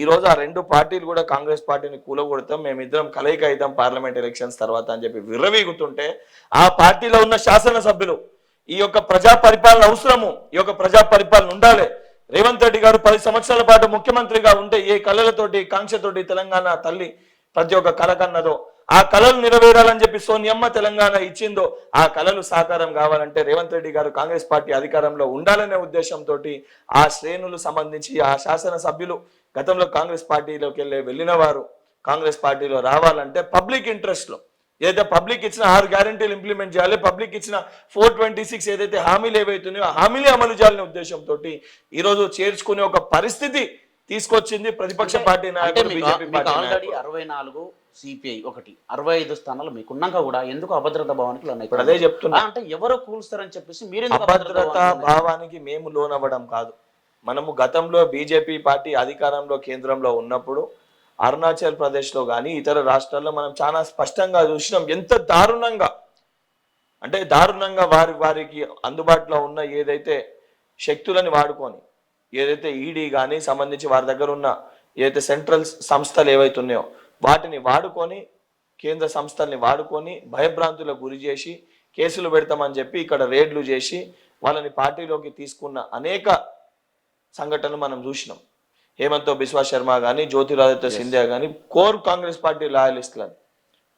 ఈరోజు ఆ 2 పార్టీలు కూడా కాంగ్రెస్ పార్టీని కూలగొడతాం, మేమిద్దరం కలయిక అవుతాం పార్లమెంట్ ఎలక్షన్స్ తర్వాత అని చెప్పి విర్రవీగుతుంటే, ఆ పార్టీలో ఉన్న శాసనసభ్యులు ఈ యొక్క ప్రజా పరిపాలన అవసరము, ఈ యొక్క ప్రజా పరిపాలన ఉండాలి, రేవంత్ రెడ్డి గారు 10 సంవత్సరాల పాటు ముఖ్యమంత్రిగా ఉంటే ఏ కళలతోటి కాంక్షతోటి తెలంగాణ తల్లి ప్రతి ఒక్క కళ కన్నదో ఆ కళలు నెరవేరాలని చెప్పి సోనియమ్మ తెలంగాణ ఇచ్చిందో ఆ కళలు సాకారం కావాలంటే రేవంత్ రెడ్డి గారు కాంగ్రెస్ పార్టీ అధికారంలో ఉండాలనే ఉద్దేశంతో ఆ శ్రేణులు సంబంధించి ఆ శాసనసభ్యులు గతంలో కాంగ్రెస్ పార్టీలోకి వెళ్ళిన వారు కాంగ్రెస్ పార్టీలో రావాలంటే పబ్లిక్ ఇంట్రెస్ట్లో ఏదైతే పబ్లిక్ ఇచ్చిన 6 గ్యారెంటీలు ఇంప్లిమెంట్ చేయాలి, పబ్లిక్ ఇచ్చిన 426 ఏదైతే హామీలు ఏవైతున్నాయో ఆ హామీలే అమలు చేయాలనే ఉద్దేశంతో ఈరోజు చేర్చుకునే ఒక పరిస్థితి తీసుకొచ్చింది ప్రతిపక్ష పార్టీ నాయకులు, బీజేపీ పార్టీ ఆల్రెడీ 64 సిపిఐ 1 65 స్థానాలు మీకున్నాక కూడా ఎందుకు అభద్రతా భావానికి లోన్? ఇప్పుడు అదే చెప్తున్నా, అంటే ఎవరు కూల్స్తారని చెప్పేసి మీరు అభద్రతా భావానికి మేము లోనవ్వడం కాదు. మనము గతంలో బీజేపీ పార్టీ అధికారంలో కేంద్రంలో ఉన్నప్పుడు అరుణాచల్ ప్రదేశ్లో కానీ ఇతర రాష్ట్రాల్లో మనం చాలా స్పష్టంగా చూసినాం ఎంత దారుణంగా అంటే వారికి అందుబాటులో ఉన్న ఏదైతే శక్తులని వాడుకొని ఏదైతే ఈడీ కానీ సంబంధించి వారి దగ్గర ఉన్న ఏదైతే సెంట్రల్ సంస్థలు ఏవైతే ఉన్నాయో వాటిని వాడుకొని కేంద్ర సంస్థల్ని వాడుకొని భయభ్రాంతులకు గురి చేసి కేసులు పెడతామని చెప్పి ఇక్కడ రేడ్లు చేసి వాళ్ళని పార్టీలోకి తీసుకున్న అనేక సంఘటనలు మనం చూసినాం. హేమంత్ బిశ్వా శర్మ కానీ, జ్యోతిరాదిత్య సింధియా కానీ కోర్ కాంగ్రెస్ పార్టీ లాయలిస్టులని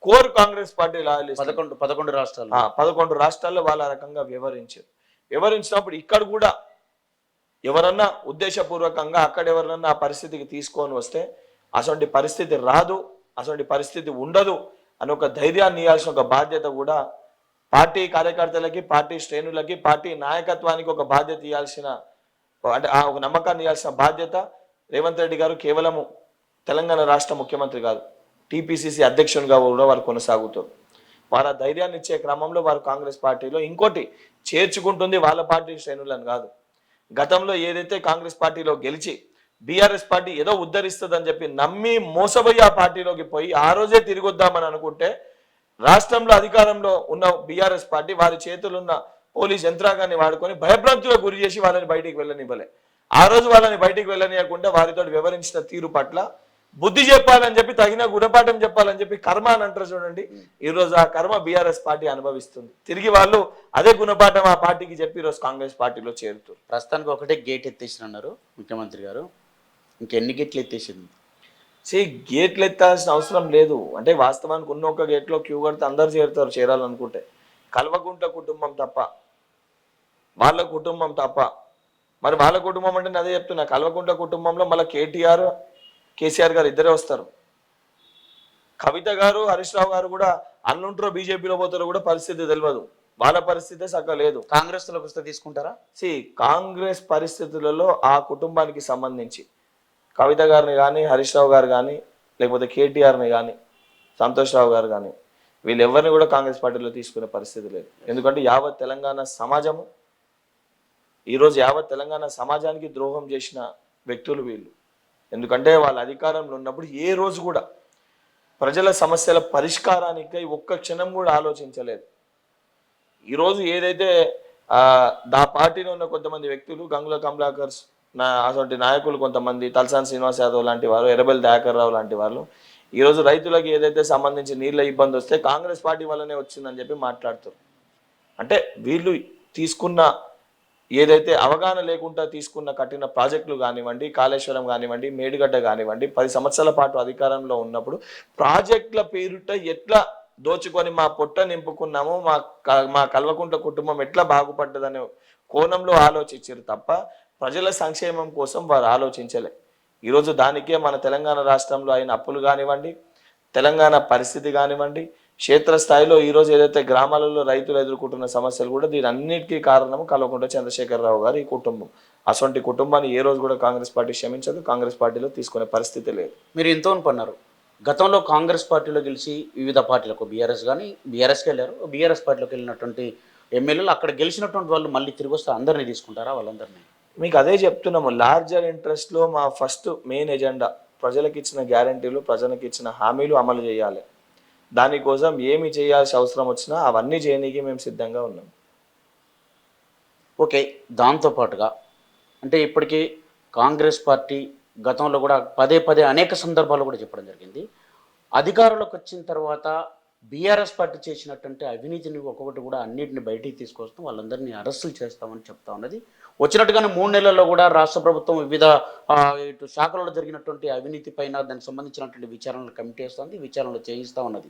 11 రాష్ట్రాలు 11 రాష్ట్రాల్లో వాళ్ళ రకంగా వివరించినప్పుడు ఇక్కడ కూడా ఎవరన్నా ఉద్దేశపూర్వకంగా అక్కడ ఎవరన్నా ఆ పరిస్థితికి తీసుకొని వస్తే అటువంటి పరిస్థితి రాదు, అటువంటి పరిస్థితి ఉండదు అని ఒక ధైర్యాన్ని ఇవ్వాల్సిన ఒక బాధ్యత కూడా పార్టీ కార్యకర్తలకి, పార్టీ శ్రేణులకి, పార్టీ నాయకత్వానికి ఒక బాధ్యత ఇవ్వాల్సిన అంటే ఆ ఒక నమ్మకాన్ని ఇవ్వాల్సిన బాధ్యత రేవంత్ రెడ్డి గారు కేవలము తెలంగాణ రాష్ట్ర ముఖ్యమంత్రి కాదు, టీపీసీసీ అధ్యక్షునిగా కూడా వారు కొనసాగుతారు. వారు ఆ ధైర్యాన్ని ఇచ్చే క్రమంలో వారు కాంగ్రెస్ పార్టీలో ఇంకోటి చేర్చుకుంటుంది వాళ్ళ పార్టీ శ్రేణులను కాదు. గతంలో ఏదైతే కాంగ్రెస్ పార్టీలో గెలిచి బీఆర్ఎస్ పార్టీ ఏదో ఉద్ధరిస్తుందని చెప్పి నమ్మి మోసపోయి ఆ పార్టీలోకి పోయి ఆ రోజే తిరిగి వద్దామని అనుకుంటే రాష్ట్రంలో అధికారంలో ఉన్న బీఆర్ఎస్ పార్టీ వారి చేతులున్న పోలీస్ యంత్రాంగాన్ని వాడుకొని భయభ్రాంతులకు గురి చేసి వాళ్ళని బయటికి వెళ్ళనివ్వలే. ఆ రోజు వాళ్ళని బయటికి వెళ్ళనీయకుండా వారితో వివరించిన తీరు పట్ల బుద్ధి చెప్పాలని చెప్పి తగిన గుణపాఠం చెప్పాలని చెప్పి కర్మ అని అంటారు చూడండి, ఈ రోజు ఆ కర్మ బీఆర్ఎస్ పార్టీ అనుభవిస్తుంది. తిరిగి వాళ్ళు అదే గుణపాఠం ఆ పార్టీకి చెప్పి ఈరోజు కాంగ్రెస్ పార్టీలో చేరుతారు. ప్రస్తుతానికి ఒకటే గేట్ ఎత్తేసినన్నారు ముఖ్యమంత్రి గారు, ఇంకెన్ని గేట్లు ఎత్తేసింది? గేట్లు ఎత్తాల్సిన అవసరం లేదు. అంటే వాస్తవానికి ఉన్న ఒక గేట్లో క్యూ కడితే అందరు చేరుతారు చేరాలనుకుంటే. కల్వకుంట్ల కుటుంబం తప్ప, వాళ్ళ కుటుంబం తప్ప. మరి వాళ్ళ కుటుంబం అంటే నేను అదే చెప్తున్నా, కల్వకుంట్ల కుటుంబంలో మళ్ళీ కేటీఆర్ కేసీఆర్ గారు ఇద్దరే వస్తారు. కవిత గారు హరీష్ రావు గారు కూడా అన్నుంటారో బీజేపీలో పోతారో కూడా పరిస్థితి తెలియదు. వాళ్ళ పరిస్థితి చక్కగా లేదు. కాంగ్రెస్లోకి వస్తే తీసుకుంటారా? కాంగ్రెస్ పరిస్థితులలో ఆ కుటుంబానికి సంబంధించి కవిత గారిని కానీ, హరీష్ రావు గారు కానీ, లేకపోతే కేటీఆర్ని కానీ, సంతోష్ రావు గారు కానీ, వీళ్ళెవరిని కూడా కాంగ్రెస్ పార్టీలో తీసుకునే పరిస్థితి లేదు. ఎందుకంటే యావత్ తెలంగాణ సమాజము ఈరోజు యావత్ తెలంగాణ సమాజానికి ద్రోహం చేసిన వ్యక్తులు వీళ్ళు. ఎందుకంటే వాళ్ళ అధికారంలో ఉన్నప్పుడు ఏ రోజు కూడా ప్రజల సమస్యల పరిష్కారానికి ఒక్క క్షణం కూడా ఆలోచించలేదు. ఈరోజు ఏదైతే దా పార్టీలో ఉన్న కొంతమంది వ్యక్తులు, గంగుల కమలాకర్స్ అటువంటి నాయకులు, కొంతమంది తలసాని శ్రీనివాస్ యాదవ్ లాంటి వారు, ఎర్రబెల్లి దయాకర్ రావు లాంటి వాళ్ళు ఈరోజు రైతులకు ఏదైతే సంబంధించి నీళ్ళ ఇబ్బంది వస్తే కాంగ్రెస్ పార్టీ వల్లనే వచ్చిందని చెప్పి మాట్లాడుతారు. అంటే వీళ్ళు తీసుకున్న ఏదైతే అవగాహన లేకుండా తీసుకున్న కట్టిన ప్రాజెక్టులు కానివ్వండి, కాళేశ్వరం కానివ్వండి, మేడిగడ్డ కానివ్వండి, 10 సంవత్సరాల పాటు అధికారంలో ఉన్నప్పుడు ప్రాజెక్టుల పేరుట ఎట్లా దోచుకొని మా పొట్ట నింపుకున్నాము, మా కల్వకుంట్ల కుటుంబం ఎట్లా బాగుపడ్డదనే కోణంలో ఆలోచించారు తప్ప ప్రజల సంక్షేమం కోసం వారు ఆలోచించలే. ఈరోజు దానికే మన తెలంగాణ రాష్ట్రంలో అయిన అప్పులు కానివ్వండి, తెలంగాణ పరిస్థితి కానివ్వండి, క్షేత్రస్థాయిలో ఈరోజు ఏదైతే గ్రామాలలో రైతులు ఎదుర్కొంటున్న సమస్యలు కూడా దీని అన్నిటికీ కారణం కల్వకుంట్ల చంద్రశేఖరరావు గారు ఈ కుటుంబం. అటువంటి కుటుంబాన్ని ఏ రోజు కూడా కాంగ్రెస్ పార్టీ క్షమించదు, కాంగ్రెస్ పార్టీలో తీసుకునే పరిస్థితి లేదు. మీరు ఎంతో పన్నారు. గతంలో కాంగ్రెస్ పార్టీలో గెలిచి వివిధ పార్టీలకు బీఆర్ఎస్ కానీ బీఆర్ఎస్కి వెళ్ళారు. బీఆర్ఎస్ పార్టీలోకి వెళ్ళినటువంటి ఎమ్మెల్యేలు అక్కడ గెలిచినటువంటి వాళ్ళు మళ్ళీ తిరిగి వస్తే అందరినీ తీసుకుంటారా? వాళ్ళందరినీ మీకు అదే చెప్తున్నాము. లార్జర్ ఇంట్రెస్ట్లో మా ఫస్ట్ మెయిన్ ఎజెండా ప్రజలకు ఇచ్చిన గ్యారంటీలు, ప్రజలకు ఇచ్చిన హామీలు అమలు చేయాలి. దానికోసం ఏమి చేయాల్సిన అవసరం వచ్చినా అవన్నీ చేయడానికి మేము సిద్ధంగా ఉన్నాం. ఓకే, దాంతోపాటుగా అంటే ఇప్పటికీ కాంగ్రెస్ పార్టీ గతంలో కూడా పదే పదే అనేక సందర్భాలు కూడా చెప్పడం జరిగింది. అధికారంలోకి వచ్చిన తర్వాత బీఆర్ఎస్ పార్టీ చేసినటువంటి అవినీతిని ఒక్కొక్కటి కూడా అన్నింటిని బయటికి తీసుకొస్తాం, వాళ్ళందరినీ అరెస్టులు చేస్తామని చెప్తా ఉన్నది. వచ్చినట్టుగానే 3 నెలల్లో కూడా రాష్ట్ర ప్రభుత్వం వివిధ ఇటు శాఖలలో జరిగినటువంటి అవినీతి పైన దానికి సంబంధించినటువంటి విచారణలు కమిటీ వేస్తుంది, విచారణలు చేయిస్తూ ఉన్నది.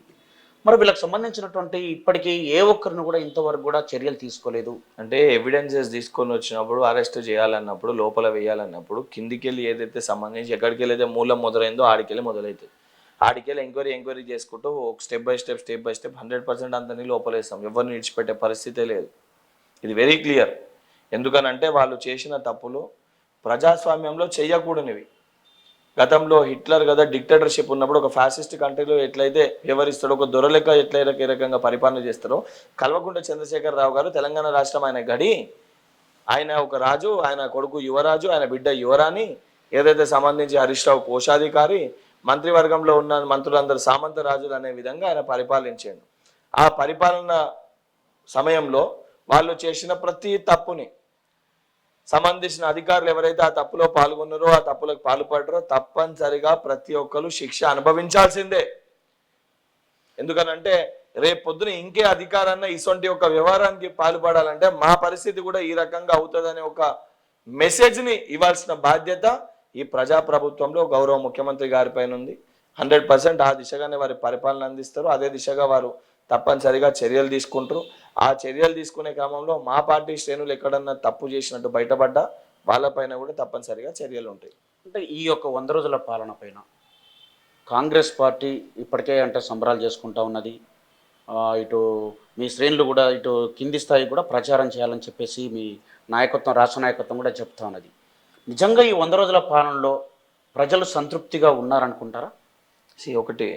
మరి వీళ్ళకి సంబంధించినటువంటి ఇప్పటికీ ఏ ఒక్కరిని కూడా ఇంతవరకు కూడా చర్యలు తీసుకోలేదు. అంటే ఎవిడెన్సెస్ తీసుకొని వచ్చినప్పుడు, అరెస్ట్ చేయాలన్నప్పుడు, లోపల వేయాలన్నప్పుడు కిందికి వెళ్ళి ఏదైతే సంబంధించి ఎక్కడికి వెళ్ళైతే మూలం మొదలైందో ఆడికెళ్ళి మొదలవుతుంది. ఆడికెళ్ళి ఎంక్వైరీ చేసుకుంటూ ఒక స్టెప్ బై స్టెప్ 100% అందరినీ లోపలేస్తాం. ఎవరిని విడిచిపెట్టే పరిస్థితే లేదు. ఇది వెరీ క్లియర్. ఎందుకనంటే వాళ్ళు చేసిన తప్పులు ప్రజాస్వామ్యంలో చేయకూడనివి. గతంలో హిట్లర్ కదా డిక్టేటర్షిప్ ఉన్నప్పుడు ఒక ఫ్యాసిస్ట్ కంట్రీలో ఎట్లయితే వ్యవహరిస్తాడో, ఒక దొరలెక్క ఎట్లయితే ఏ రకంగా పరిపాలన చేస్తారో, కల్వకుంట్ల చంద్రశేఖరరావు గారు తెలంగాణ రాష్ట్రం ఆయన గడి, ఆయన ఒక రాజు, ఆయన కొడుకు యువరాజు, ఆయన బిడ్డ యువరాణి, ఏదైతే సంబంధించి హరీష్ రావు కోశాధికారి, మంత్రివర్గంలో ఉన్న మంత్రులందరూ సామంత రాజులు అనే విధంగా ఆయన పరిపాలించాడు. ఆ పరిపాలన సమయంలో వాళ్ళు చేసిన ప్రతి తప్పుని సంబంధించిన అధికారులు ఎవరైతే ఆ తప్పులో పాల్గొన్నారో, ఆ తప్పులకు పాల్పడ్డారో తప్పనిసరిగా ప్రతి ఒక్కరు శిక్ష అనుభవించాల్సిందే. ఎందుకనంటే రేపు పొద్దున ఇంకే అధికారాన్న ఇటువంటి ఒక వ్యవహారానికి పాల్పడాలంటే మా పరిస్థితి కూడా ఈ రకంగా అవుతుందనే ఒక మెసేజ్ని ఇవ్వాల్సిన బాధ్యత ఈ ప్రజాప్రభుత్వంలో గౌరవ ముఖ్యమంత్రి గారి పైన ఉంది. 100% ఆ దిశగానే వారి పరిపాలన అందిస్తారు. అదే దిశగా వారు తప్పనిసరిగా చర్యలు తీసుకుంటారు. ఆ చర్యలు తీసుకునే క్రమంలో మా పార్టీ శ్రేణులు ఎక్కడన్నా తప్పు చేసినట్టు బయటపడ్డా వాళ్ళపైన కూడా తప్పనిసరిగా చర్యలు ఉంటాయి. అంటే ఈ యొక్క 100 రోజుల పాలన పైన కాంగ్రెస్ పార్టీ ఇప్పటికే అంటే సంబరాలు చేసుకుంటా ఉన్నది. ఇటు మీ శ్రేణులు కూడా ఇటు కింది స్థాయి కూడా ప్రచారం చేయాలని చెప్పేసి మీ నాయకత్వం, రాష్ట్ర నాయకత్వం కూడా చెప్తా ఉన్నది. నిజంగా ఈ 100 రోజుల పాలనలో ప్రజలు సంతృప్తిగా ఉన్నారనుకుంటారా? ఒకటి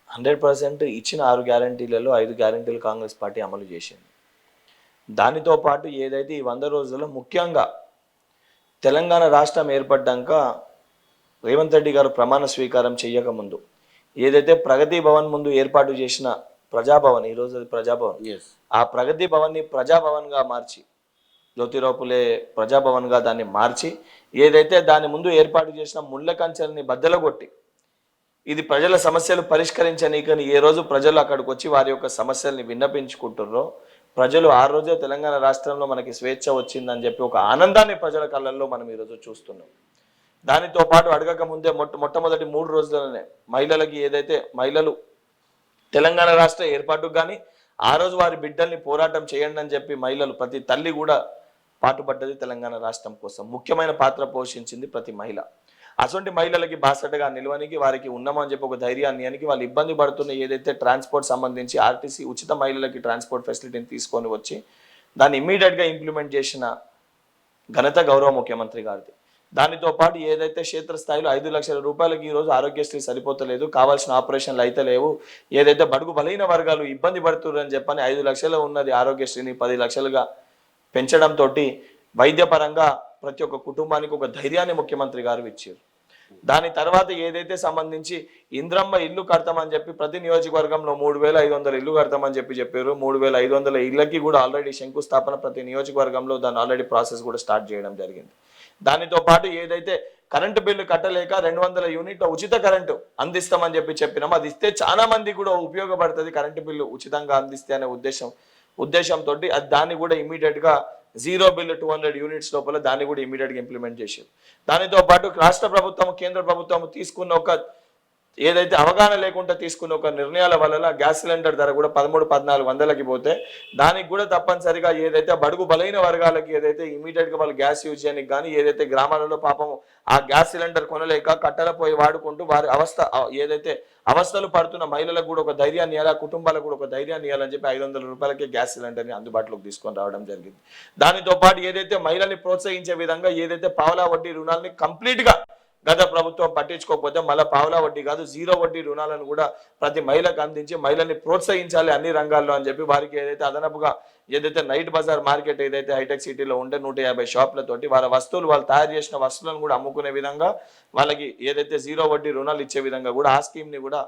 100% ఇచ్చిన 6 గ్యారంటీలలో 5 గ్యారంటీలు కాంగ్రెస్ పార్టీ అమలు చేసింది. దానితో పాటు ఏదైతే ఈ 100 రోజుల్లో ముఖ్యంగా తెలంగాణ రాష్ట్రం ఏర్పడ్డాక రేవంత్ రెడ్డి గారు ప్రమాణ స్వీకారం చేయకముందు ఏదైతే ప్రగతి భవన్ ముందు ఏర్పాటు చేసిన ప్రజాభవన్, ఈరోజు అది ప్రజాభవన్, ఆ ప్రగతి భవన్ని ప్రజాభవన్గా మార్చి, జ్యోతిరావు పులే ప్రజాభవన్గా దాన్ని మార్చి, ఏదైతే దాని ముందు ఏర్పాటు చేసిన ముళ్ళ కంచెల్ని బద్దలగొట్టి ఇది ప్రజల సమస్యలు పరిష్కరించనీకని ఏ రోజు ప్రజలు అక్కడికి వచ్చి వారి యొక్క సమస్యల్ని విన్నపించుకుంటున్నారో, ప్రజలు ఆ రోజే తెలంగాణ రాష్ట్రంలో మనకి స్వేచ్ఛ వచ్చిందని చెప్పి ఒక ఆనందాన్ని ప్రజల కళ్ళల్లో మనం ఈరోజు చూస్తున్నాం. దానితో పాటు అడగక ముందే మొట్టమొదటి 3 రోజులనే మహిళలకి ఏదైతే మహిళలు తెలంగాణ రాష్ట్ర ఏర్పాటుకు కానీ ఆ రోజు వారి బిడ్డల్ని పోరాటం చేయండి అని చెప్పి మహిళలు ప్రతి తల్లి కూడా పాటుపడ్డది తెలంగాణ రాష్ట్రం కోసం. ముఖ్యమైన పాత్ర పోషించింది ప్రతి మహిళ. అటువంటి మహిళలకి బాసటగా నిలవనికి వారికి ఉన్నామని చెప్పి ఒక ధైర్యాన్ని అనికి వాళ్ళు ఇబ్బంది పడుతున్న ఏదైతే ట్రాన్స్పోర్ట్ సంబంధించి ఆర్టీసీ ఉచిత మహిళలకి ట్రాన్స్పోర్ట్ ఫెసిలిటీని తీసుకొని వచ్చి దాన్ని ఇమ్మీడియట్గా ఇంప్లిమెంట్ చేసిన ఘనత గౌరవ ముఖ్యమంత్రి గారిది. దానితో పాటు ఏదైతే క్షేత్రస్థాయిలో 5 లక్షల రూపాయలకి ఈరోజు ఆరోగ్యశ్రీ సరిపోతలేదు, కావాల్సిన ఆపరేషన్లు అయితే లేవు, ఏదైతే బడుగు బలైన వర్గాలు ఇబ్బంది పడుతున్నారని చెప్పని 5 లక్షలు ఉన్నది ఆరోగ్యశ్రీని 10 లక్షలుగా పెంచడంతో వైద్యపరంగా ప్రతి ఒక్క కుటుంబానికి ఒక ధైర్యాన్ని ముఖ్యమంత్రి గారు ఇచ్చారు. దాని తర్వాత ఏదైతే సంబంధించి ఇంద్రమ్మ ఇల్లు కడతామని చెప్పి ప్రతి నియోజకవర్గంలో 3,500 ఇల్లు కడతామని చెప్పారు. 3,500 ఇళ్ళకి కూడా ఆల్రెడీ శంకుస్థాపన ప్రతి నియోజకవర్గంలో దాని ఆల్రెడీ ప్రాసెస్ కూడా స్టార్ట్ చేయడం జరిగింది. దానితో పాటు ఏదైతే కరెంటు బిల్లు కట్టలేక 200 యూనిట్ల ఉచిత కరెంటు అందిస్తామని చెప్పినాం, అది ఇస్తే చాలా మంది కూడా ఉపయోగపడుతుంది, కరెంటు బిల్లు ఉచితంగా అందిస్తే అనే ఉద్దేశంతో అది దాన్ని కూడా ఇమీడియట్ గా 0 బిల్లు 200 యూనిట్స్ లోపల దాన్ని కూడా ఇమీడియట్ గా ఇంప్లిమెంట్ చేశారు. దానితో పాటు రాష్ట్ర ప్రభుత్వం కేంద్ర ప్రభుత్వం తీసుకున్న ఒక ఏదైతే అవగాహన లేకుండా తీసుకున్న ఒక నిర్ణయాల వల్ల గ్యాస్ సిలిండర్ ధర కూడా 13,000-14,000కి పోతే దానికి కూడా తప్పనిసరిగా ఏదైతే బడుగు బలైన వర్గాలకి ఏదైతే ఇమీడియట్ గా వాళ్ళు గ్యాస్ యూజ్ చేయడానికి కానీ ఏదైతే గ్రామాలలో పాపం ఆ గ్యాస్ సిలిండర్ కొనలేక కట్టెల పోయి వాడుకుంటూ వారి ఏదైతే అవస్థలు పడుతున్న మహిళలకు కూడా ఒక ధైర్యాన్ని ఇవ్వాలి, కుటుంబాలకు కూడా ఒక ధైర్యాన్ని ఇవ్వాలని చెప్పి 500 రూపాయలకే గ్యాస్ సిలిండర్ని అందుబాటులోకి తీసుకొని రావడం జరిగింది. దానితో పాటు ఏదైతే మహిళల్ని ప్రోత్సహించే విధంగా ఏదైతే పావలా వడ్డీ రుణాలని కంప్లీట్ గా గత ప్రభుత్వం పట్టించుకోకపోతే మళ్ళీ పావలా వడ్డీ కాదు 0 వడ్డీ రుణాలను కూడా ప్రతి మహిళకు అందించి మహిళల్ని ప్రోత్సహించాలి అన్ని రంగాల్లో అని చెప్పి వారికి ఏదైతే అదనపుగా ఏదైతే నైట్ బజార్ మార్కెట్ ఏదైతే హైటెక్ సిటీలో ఉంటే 150 షాపులతోటి వాళ్ళ వస్తువులు వాళ్ళు తయారు చేసిన వస్తువులను కూడా అమ్ముకునే విధంగా వాళ్ళకి ఏదైతే 0 వడ్డీ రుణాలు ఇచ్చే విధంగా కూడా ఆ స్కీమ్ ని కూడా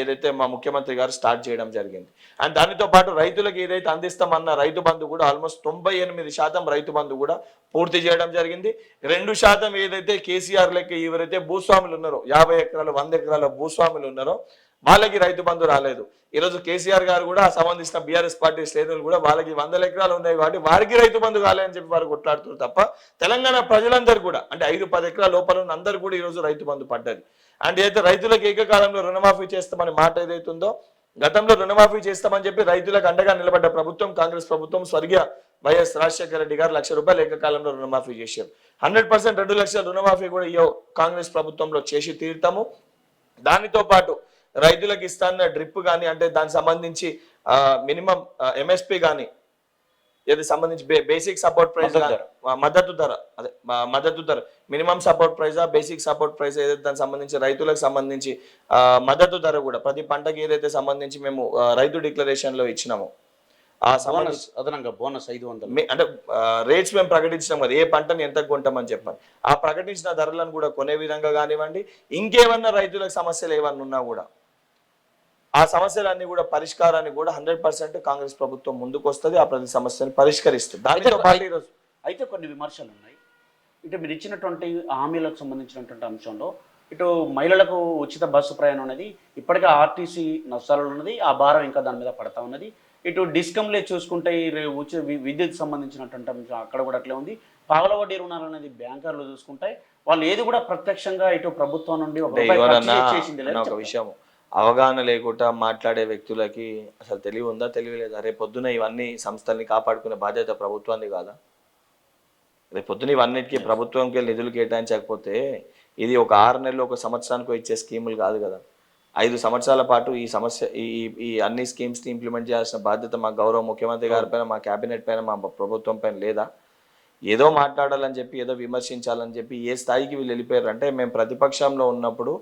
ఏదైతే మా ముఖ్యమంత్రి గారు స్టార్ట్ చేయడం జరిగింది. అండ్ దానితో పాటు రైతులకు ఏదైతే అందిస్తామన్న రైతు బంధు కూడా ఆల్మోస్ట్ 98% రైతు బంధు కూడా పూర్తి చేయడం జరిగింది. 2% ఏదైతే కేసీఆర్ లెక్క ఎవరైతే భూస్వాములు ఉన్నారో 50 ఎకరాలు 100 ఎకరాల భూస్వాములు ఉన్నారో వాళ్ళకి రైతు బంధు రాలేదు. ఈరోజు కేసీఆర్ గారు కూడా సంబంధించిన బీఆర్ఎస్ పార్టీ శ్రేణులు కూడా వాళ్ళకి 100 ఎకరాలు ఉన్నాయి కాబట్టి వారికి రైతు బంధు కాలేదని చెప్పి వారు కొట్లాడుతున్నారు తప్ప తెలంగాణ ప్రజలందరూ కూడా అంటే 5-10 ఎకరాల లోపల ఉన్న అందరూ కూడా ఈరోజు రైతు బంధు పడ్డది. అండ్ అయితే రైతులకు ఏకకాలంలో రుణమాఫీ చేస్తామని మాట ఏదైతుందో గతంలో రుణమాఫీ చేస్తామని చెప్పి రైతులకు అండగా నిలబడ్డ ప్రభుత్వం కాంగ్రెస్ ప్రభుత్వం స్వర్గీయ వైఎస్ రాజశేఖర రెడ్డి గారు ₹1,00,000 ఏకకాలంలో రుణమాఫీ చేశారు. 100% 2 లక్షల రుణమాఫీ కూడా ఈ కాంగ్రెస్ ప్రభుత్వంలో చేసి తీరుతాము. దానితో పాటు రైతులకు ఇస్తాన్న డ్రిప్ కానీ అంటే దానికి సంబంధించి మినిమం ఎంఎస్పి కానీ ఏది సంబంధించి బేసిక్ సపోర్ట్ ప్రైస్ మద్దతు ధర మినిమం సపోర్ట్ ప్రైజా బేసిక్ సపోర్ట్ ప్రైస్ ఏదైతే దానికి సంబంధించి రైతులకు సంబంధించి మద్దతు ధర కూడా ప్రతి పంటకి ఏదైతే సంబంధించి మేము రైతు డిక్లరేషన్ లో ఇచ్చినాము ఆ అదనంగా బోనస్ 500 అంటే రేట్స్ మేము ప్రకటించినాం కదా ఏ పంటని ఎంత కొంటామని చెప్పాలి ఆ ప్రకటించిన ధరలను కూడా కొనే విధంగా కానివ్వండి ఇంకేమన్నా రైతులకు సమస్యలు ఏమన్నా ఉన్నా కూడా ఆ సమస్యలన్నీ కూడా పరిష్కారాన్ని కూడా 100% కాంగ్రెస్ ప్రభుత్వం ముందుకు వస్తుంది ఆ ప్రతి సమస్యను పరిష్కరిస్తుంది. దానితో పాటు ఈరోజు అయితే కొన్ని విమర్శలు ఉన్నాయి. ఇటు మీరు ఇచ్చినటువంటి హామీలకు సంబంధించినటువంటి అంశంలో ఇటు మహిళలకు ఉచిత బస్సు ప్రయాణం అనేది ఇప్పటికే ఆర్టీసీ నష్టాలు ఉన్నది, ఆ భారం ఇంకా దాని మీద పడతా ఉన్నది. ఇటు డిస్కంలే చూసుకుంటే ఉచిత విద్యుత్ సంబంధించినటువంటి అంశం అక్కడ కూడా అట్లే ఉంది. పావల వడ్డీ రుణాలు అనేది బ్యాంకర్లు చూసుకుంటే వాళ్ళు ఏది కూడా ప్రత్యక్షంగా ఇటు ప్రభుత్వం నుండి ఒక విషయం అవగాహన లేకుండా మాట్లాడే వ్యక్తులకి అసలు తెలివి ఉందా తెలివి లేదా? రేపొద్దున ఇవన్నీ సంస్థల్ని కాపాడుకునే బాధ్యత ప్రభుత్వాన్ని కాదా? రేపొద్దున ఇవన్నిటికీ ప్రభుత్వంకి నిధులు కేటాయించకపోతే ఇది ఒక 6 నెలలు 1 సంవత్సరానికి ఇచ్చే స్కీములు కాదు కదా. 5 సంవత్సరాల పాటు ఈ సమస్య ఈ అన్ని స్కీమ్స్ని ఇంప్లిమెంట్ చేయాల్సిన బాధ్యత మా గౌరవ ముఖ్యమంత్రి గారి పైన మా క్యాబినెట్ పైన మా ప్రభుత్వం పైన లేదా? ఏదో మాట్లాడాలని చెప్పి ఏదో విమర్శించాలని చెప్పి ఏ స్థాయికి వీళ్ళు వెళ్ళిపోయారు అంటే మేము ప్రతిపక్షంలో ఉన్నప్పుడు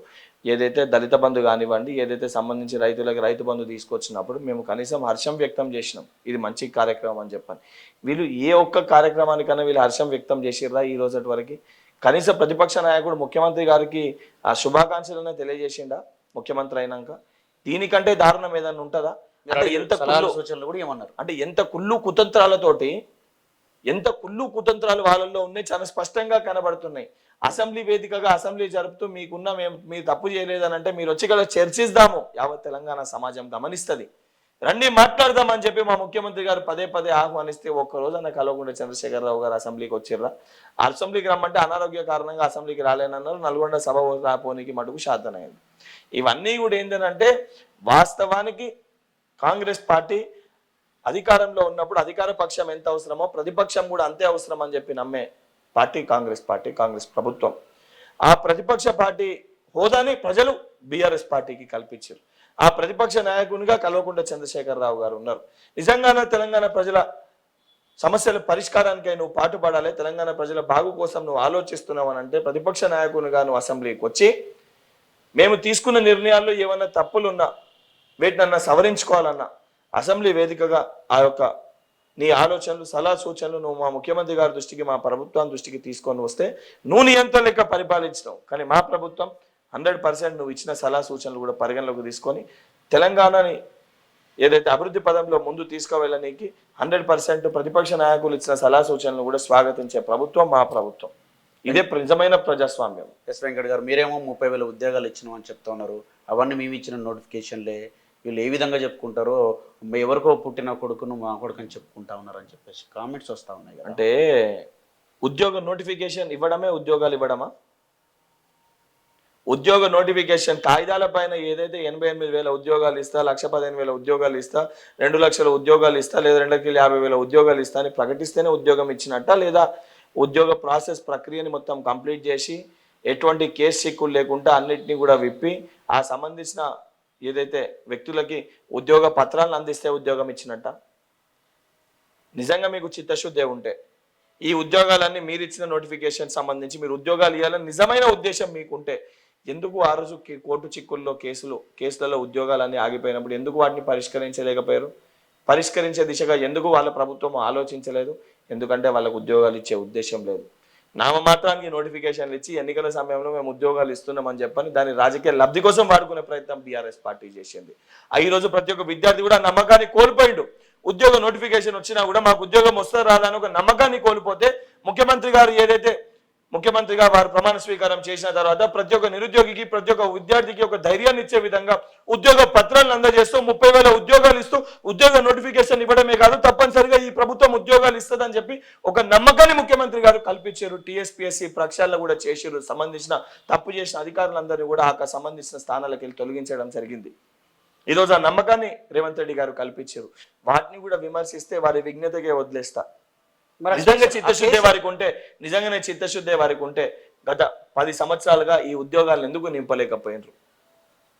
ఏదైతే దళిత బంధు కానివ్వండి ఏదైతే సంబంధించి రైతులకు రైతు బంధు తీసుకొచ్చినప్పుడు మేము కనీసం హర్షం వ్యక్తం చేసినాం ఇది మంచి కార్యక్రమం అని చెప్పని. వీళ్ళు ఏ ఒక్క కార్యక్రమానికన్నా వీళ్ళు హర్షం వ్యక్తం చేసిర్రా ఈ రోజటి వరకు? కనీస ప్రతిపక్ష నాయకుడు ముఖ్యమంత్రి గారికి ఆ శుభాకాంక్షలను తెలియజేసిండా ముఖ్యమంత్రి అయినాక? దీనికంటే దారుణం ఏదన్నా ఉంటుందా? అంటే ఎంత కుళ్ళు కుతంత్రాలతోటి ఎంత కుళ్ళు కుతంత్రాలు వాళ్ళల్లో ఉన్నాయి చాలా స్పష్టంగా కనబడుతున్నాయి. అసెంబ్లీ వేదికగా అసెంబ్లీ జరుపుతూ మీకున్న మీరు తప్పు చేయలేదని అంటే మీరు వచ్చి కదా చర్చిద్దాము యావత్ తెలంగాణ సమాజం గమనిస్తుంది రండి మాట్లాడదామని చెప్పి మా ముఖ్యమంత్రి గారు పదే ఆహ్వానిస్తే ఒక్కరోజు కలవకుండా చంద్రశేఖరరావు గారు అసెంబ్లీకి వచ్చిర్రా? అసెంబ్లీకి రమ్మంటే అనారోగ్య కారణంగా అసెంబ్లీకి రాలేనన్నారు. నల్గొండ సభ రాపోనికి మటుకు శాతనైంది. ఇవన్నీ కూడా ఏంటంటే వాస్తవానికి కాంగ్రెస్ పార్టీ అధికారంలో ఉన్నప్పుడు అధికార పక్షం ఎంత అవసరమో ప్రతిపక్షం కూడా అంతే అవసరం అని చెప్పి నమ్మే పార్టీ కాంగ్రెస్ ప్రభుత్వం. ఆ ప్రతిపక్ష పార్టీ హోదాని ప్రజలు బీఆర్ఎస్ పార్టీకి కల్పించారు. ఆ ప్రతిపక్ష నాయకునిగా కల్వకుంట్ల చంద్రశేఖరరావు గారు ఉన్నారు. నిజంగానే తెలంగాణ ప్రజల సమస్యల పరిష్కారానికై నువ్వు పాటుపడాలి, తెలంగాణ ప్రజల బాగు కోసం నువ్వు ఆలోచిస్తున్నావు అని అంటే ప్రతిపక్ష నాయకునిగా నువ్వు అసెంబ్లీకి వచ్చి మేము తీసుకున్న నిర్ణయాల్లో ఏమన్నా తప్పులున్నా వీటినన్నా సవరించుకోవాలన్నా అసెంబ్లీ వేదికగా ఆ యొక్క నీ ఆలోచనలు సలహా సూచనలు నువ్వు మా ముఖ్యమంత్రి గారి దృష్టికి మా ప్రభుత్వం దృష్టికి తీసుకొని వస్తే నువ్వు నియంత్రణ లెక్క పరిపాలించినావు. కానీ మా ప్రభుత్వం 100% నువ్వు ఇచ్చిన సలహా సూచనలు కూడా పరిగణలోకి తీసుకొని తెలంగాణని ఏదైతే అభివృద్ధి పదంలో ముందు తీసుకువెళ్ళనీకి 100% ప్రతిపక్ష నాయకులు ఇచ్చిన సలహా సూచనలు కూడా స్వాగతించే ప్రభుత్వం మా ప్రభుత్వం. ఇదే నిజమైన ప్రజాస్వామ్యం. ఎస్ వెంకట్ గారు, మీరేమో 30,000 ఉద్యోగాలు ఇచ్చినాం అని చెప్తా ఉన్నారు. అవన్నీ మేము ఇచ్చిన నోటిఫికేషన్లే. వీళ్ళు ఏ విధంగా చెప్పుకుంటారో ఎవరికో పుట్టిన కొడుకును మా కొడుకు అని చెప్పుకుంటా ఉన్నారు అని చెప్పేసి కామెంట్స్ వస్తూ ఉన్నాయి కదా. అంటే ఉద్యోగ నోటిఫికేషన్ ఇవ్వడమే ఉద్యోగాలు ఇవ్వడమా? ఉద్యోగ నోటిఫికేషన్ కాగితాల పైన ఏదైతే 88,000 ఉద్యోగాలు ఇస్తా, 1,15,000 ఉద్యోగాలు ఇస్తా, 2 లక్షల ఉద్యోగాలు ఇస్తా, లేదా 2,50,000 ఉద్యోగాలు ఇస్తా అని ప్రకటిస్తేనే ఉద్యోగం ఇచ్చినట్ట, లేదా ఉద్యోగ ప్రాసెస్ ప్రక్రియని మొత్తం కంప్లీట్ చేసి ఎటువంటి కేసు చిక్కులు లేకుండా అన్నిటినీ కూడా విప్పి ఆ సంబంధించిన ఏదైతే వ్యక్తులకి ఉద్యోగ పత్రాలను అందిస్తే ఉద్యోగం ఇచ్చినట్ట? నిజంగా మీకు చిత్తశుద్ధి ఉంటే ఈ ఉద్యోగాలన్నీ మీరు ఇచ్చిన నోటిఫికేషన్ సంబంధించి మీరు ఉద్యోగాలు ఇవ్వాలని నిజమైన ఉద్దేశం మీకుంటే ఎందుకు ఆ రోజు కోర్టు చిక్కుల్లో కేసులలో ఉద్యోగాలన్నీ ఆగిపోయినప్పుడు ఎందుకు వాటిని పరిష్కరించలేకపోయారు? పరిష్కరించే దిశగా ఎందుకు వాళ్ళ ప్రభుత్వం ఆలోచించలేదు? ఎందుకంటే వాళ్ళకు ఉద్యోగాలు ఇచ్చే ఉద్దేశం లేదు. నామమాత్రానికి నోటిఫికేషన్లు ఇచ్చి ఎన్నికల సమయంలో మేము ఉద్యోగాలు ఇస్తున్నామని చెప్పని దాని రాజకీయ లబ్ధి కోసం వాడుకునే ప్రయత్నం బీఆర్ఎస్ పార్టీ చేసింది. ఈ రోజు ప్రతి ఒక్క విద్యార్థి కూడా నమ్మకాన్ని కోల్పోయిండు. ఉద్యోగ నోటిఫికేషన్ వచ్చినా కూడా మాకు ఉద్యోగం వస్తుందా రాదా అని ఒక నమ్మకాన్ని కోల్పోతే ముఖ్యమంత్రి గారు ఏదైతే ముఖ్యమంత్రిగా వారు ప్రమాణ స్వీకారం చేసిన తర్వాత ప్రతి ఒక్క నిరుద్యోగికి ప్రతి ఒక్క విద్యార్థికి ఒక ధైర్యాన్ని ఇచ్చే విధంగా ఉద్యోగ పత్రాలను అందజేస్తూ 30,000 ఉద్యోగాలు ఇస్తూ ఉద్యోగ నోటిఫికేషన్ ఇవ్వడమే కాదు తప్పనిసరిగా ఈ ప్రభుత్వం ఉద్యోగాలు ఇస్తుందని చెప్పి ఒక నమ్మకాన్ని ముఖ్యమంత్రి గారు కల్పించారు. టీఎస్పీఎస్సీ ప్రక్షాళన కూడా చేశారు. సంబంధించిన తప్పు చేసిన అధికారులందరినీ కూడా ఆ సంబంధించిన స్థానాలకు వెళ్ళి తొలగించడం జరిగింది. ఈరోజు ఆ నమ్మకాన్ని రేవంత్ రెడ్డి గారు కల్పించారు. వాటిని కూడా విమర్శిస్తే వారి విజ్ఞతకే వదిలేస్తా. నిజంగా చిత్తశుద్ధి వారికి ఉంటే నిజంగానే చిత్తశుద్ధి వారికి ఉంటే గత 10 సంవత్సరాలుగా ఈ ఉద్యోగాలను ఎందుకు నింపలేకపోయినారు?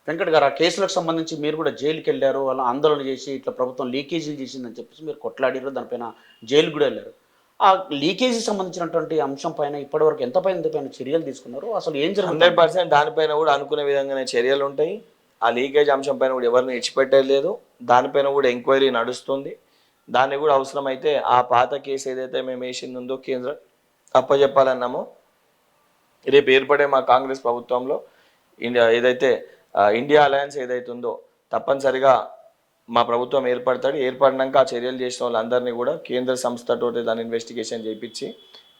వెంకట్ గారు, ఆ కేసులకు సంబంధించి మీరు కూడా జైలుకి వెళ్ళారు, వాళ్ళ ఆందోళన చేసి ఇట్లా ప్రభుత్వం లీకేజీలు చేసిందని చెప్పేసి మీరు కొట్లాడారు, దానిపైన జైలు కూడా వెళ్ళారు. ఆ లీకేజీ సంబంధించినటువంటి అంశం పైన ఇప్పటివరకు ఎంతపైన చర్యలు తీసుకున్నారు? అసలు ఏం జరుగుతుంది? 100% దానిపైన కూడా అనుకునే విధంగానే చర్యలు ఉంటాయి. ఆ లీకేజ్ అంశం పైన కూడా ఎవరిని ఇచ్చిపెట్టలేదు. దానిపైన కూడా ఎంక్వైరీ నడుస్తుంది. దాన్ని కూడా అవసరమైతే ఆ పాత కేసు ఏదైతే మేము వేసిందో కేంద్రం అప్పచెప్పాలన్నామో రేపు ఏర్పడే మా కాంగ్రెస్ ప్రభుత్వంలో ఏదైతే ఇండియా అలయన్స్ ఏదైతే ఉందో తప్పనిసరిగా మా ప్రభుత్వం ఏర్పడినాక ఆ చర్యలు చేసిన వాళ్ళందరినీ కూడా కేంద్ర సంస్థతో దాన్ని ఇన్వెస్టిగేషన్ చేయించి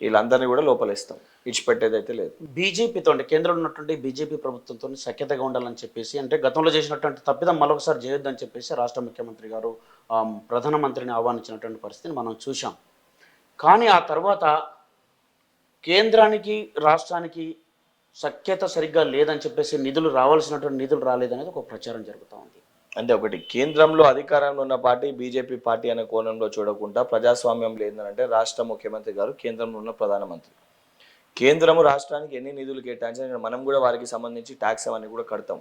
వీళ్ళందరినీ కూడా లోపలిస్తాం. ఇచ్చిపెట్టేదైతే లేదు. బీజేపీతో అంటే కేంద్రంలో ఉన్నటువంటి బీజేపీ ప్రభుత్వంతో సఖ్యతగా ఉండాలని చెప్పేసి, అంటే గతంలో చేసినటువంటి తప్పిదం మరొకసారి చేయొద్దని చెప్పేసి రాష్ట్ర ముఖ్యమంత్రి గారు ప్రధానమంత్రిని ఆహ్వానించినటువంటి పరిస్థితిని మనం చూసాం. కానీ ఆ తర్వాత కేంద్రానికి రాష్ట్రానికి సఖ్యత సరిగ్గా లేదని చెప్పేసి నిధులు రావాల్సినటువంటి నిధులు రాలేదనేది ఒక ప్రచారం జరుగుతూ ఉంది. అంటే ఒకటి, కేంద్రంలో అధికారంలో ఉన్న పార్టీ బీజేపీ పార్టీ అనే కోణంలో చూడకుండా ప్రజాస్వామ్యం లేదంటే రాష్ట్ర ముఖ్యమంత్రి గారు కేంద్రంలో ఉన్న ప్రధానమంత్రి. కేంద్రము రాష్ట్రానికి ఎన్ని నిధులు కేటాయించాలి, మనం కూడా వారికి సంబంధించి ట్యాక్స్ అవన్నీ కూడా కడతాం.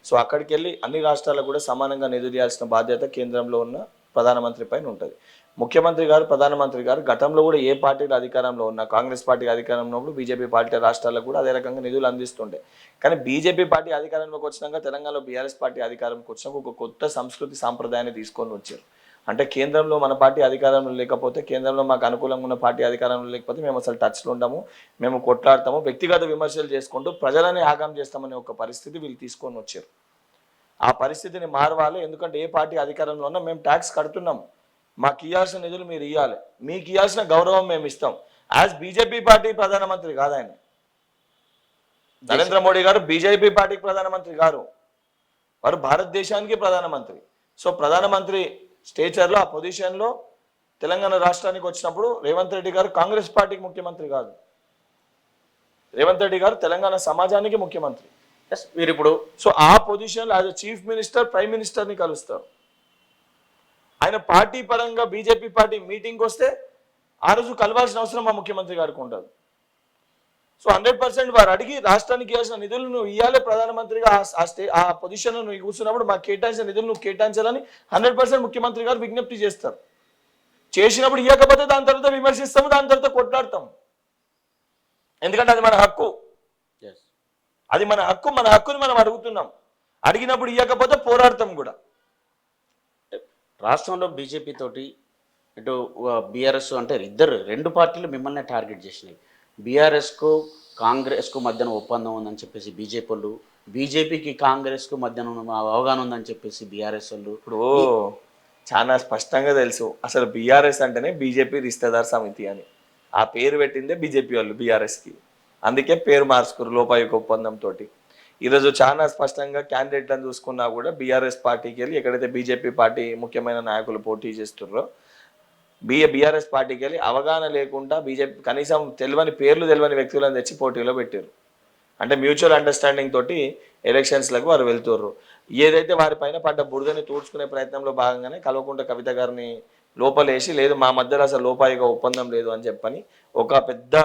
సో అక్కడికి వెళ్ళి అన్ని రాష్ట్రాలకు కూడా సమానంగా నిధులు ఇవ్వాల్సిన బాధ్యత కేంద్రంలో ఉన్న ప్రధానమంత్రి పైన ఉంటుంది. ముఖ్యమంత్రి గారు ప్రధానమంత్రి గారు గతంలో కూడా ఏ పార్టీలు అధికారంలో ఉన్నా, కాంగ్రెస్ పార్టీ అధికారంలో ఉన్నప్పుడు బీజేపీ పార్టీ రాష్ట్రాలకు కూడా అదే రకంగా నిధులు అందిస్తుండే. కానీ బీజేపీ పార్టీ అధికారంలోకి వచ్చినాక తెలంగాణలో బీఆర్ఎస్ పార్టీ అధికారంలోకి వచ్చినాక ఒక కొత్త సంస్కృతి సాంప్రదాయాన్ని తీసుకొని వచ్చారు. అంటే కేంద్రంలో మన పార్టీ అధికారంలో లేకపోతే, కేంద్రంలో మాకు అనుకూలంగా ఉన్న పార్టీ అధికారంలో లేకపోతే మేము అసలు టచ్లో ఉండము, మేము కొట్లాడతాము, వ్యక్తిగత విమర్శలు చేసుకుంటూ ప్రజలని ఆగం చేస్తామనే ఒక పరిస్థితి వీళ్ళు తీసుకొని వచ్చారు. ఆ పరిస్థితిని మారవాలి. ఎందుకంటే ఏ పార్టీ అధికారంలో ఉన్నా మేము ట్యాక్స్ కడుతున్నాము, మాకు ఇవ్వాల్సిన నిధులు మీరు ఇవ్వాలి, మీకు ఇవ్వాల్సిన గౌరవం మేము ఇస్తాం. యాజ్ బీజేపీ పార్టీ ప్రధానమంత్రి కాదు ఆయన. నరేంద్ర మోడీ గారు బీజేపీ పార్టీకి ప్రధానమంత్రి గారు, వారు భారతదేశానికి ప్రధానమంత్రి. సో ప్రధానమంత్రి స్టేచర్లో ఆ పొజిషన్లో తెలంగాణ రాష్ట్రానికి వచ్చినప్పుడు రేవంత్ రెడ్డి గారు కాంగ్రెస్ పార్టీకి ముఖ్యమంత్రి కాదు, రేవంత్ రెడ్డి గారు తెలంగాణ సమాజానికి ముఖ్యమంత్రి. మీరు ఇప్పుడు సో ఆ పొజిషన్లో యాజ్ చీఫ్ మినిస్టర్ ప్రైమ్ మినిస్టర్ని కలుస్తారు. ఆయన పార్టీ పరంగా బీజేపీ పార్టీ మీటింగ్కి వస్తే ఆ రోజు కలవాల్సిన అవసరం మా ముఖ్యమంత్రి గారికి ఉండదు. సో 100% వారు అడిగి రాష్ట్రానికి ఇవ్వాల్సిన నిధులు నువ్వు ఇవ్వాలి, ప్రధానమంత్రిగా ఆ పొజిషన్ లో నువ్వు కూర్చున్నప్పుడు మాకు కేటాయించిన నిధులు నువ్వు కేటాయించాలని 100% ముఖ్యమంత్రి గారు విజ్ఞప్తి చేస్తారు. చేసినప్పుడు ఇవ్వకపోతే దాని తర్వాత విమర్శిస్తాము, దాని తర్వాత కొట్లాడతాం. ఎందుకంటే అది మన హక్కు, అది మన హక్కు, మన హక్కుని మనం అడుగుతున్నాం. అడిగినప్పుడు ఇవ్వకపోతే పోరాడతాం కూడా. రాష్ట్రంలో బీజేపీ తోటి ఇటు బీఆర్ఎస్ అంటే రెండు పార్టీలు మిమ్మల్ని టార్గెట్ చేసినాయి. బీఆర్ఎస్కు కాంగ్రెస్కు మధ్యన ఒప్పందం ఉందని చెప్పేసి బీజేపీ వాళ్ళు, బీజేపీకి కాంగ్రెస్కు మధ్యన అవగాహన ఉందని చెప్పేసి బీఆర్ఎస్ వాళ్ళు. ఇప్పుడు చాలా స్పష్టంగా తెలుసు అసలు బీఆర్ఎస్ అంటేనే బీజేపీ రిస్తేదార్ సమితి అని. ఆ పేరు పెట్టిందే బీజేపీ వాళ్ళు బీఆర్ఎస్కి. అందుకే పేరు మార్చుకురు లోపాయుక ఒప్పందంతో. ఈరోజు చాలా స్పష్టంగా క్యాండిడేట్లను చూసుకున్నా కూడా బీఆర్ఎస్ పార్టీకి వెళ్ళి ఎక్కడైతే బీజేపీ పార్టీ ముఖ్యమైన నాయకులు పోటీ చేస్తున్నారో బీఆర్ఎస్ పార్టీకి వెళ్ళి అవగాహన లేకుండా బీజేపీ కనీసం తెలియని వ్యక్తులను తెచ్చి పోటీలో పెట్టారు. అంటే మ్యూచువల్ అండర్స్టాండింగ్ తోటి ఎలక్షన్స్లకు వారు వెళ్తుర్రు. ఏదైతే వారిపైన పడ్డ బురదని తూడ్చుకునే ప్రయత్నంలో భాగంగానే కల్వకుంట్ల కవిత గారిని లోపలేసి, లేదు మా మధ్యలో అసలు లోపాయిగా ఒప్పందం లేదు అని చెప్పని ఒక పెద్ద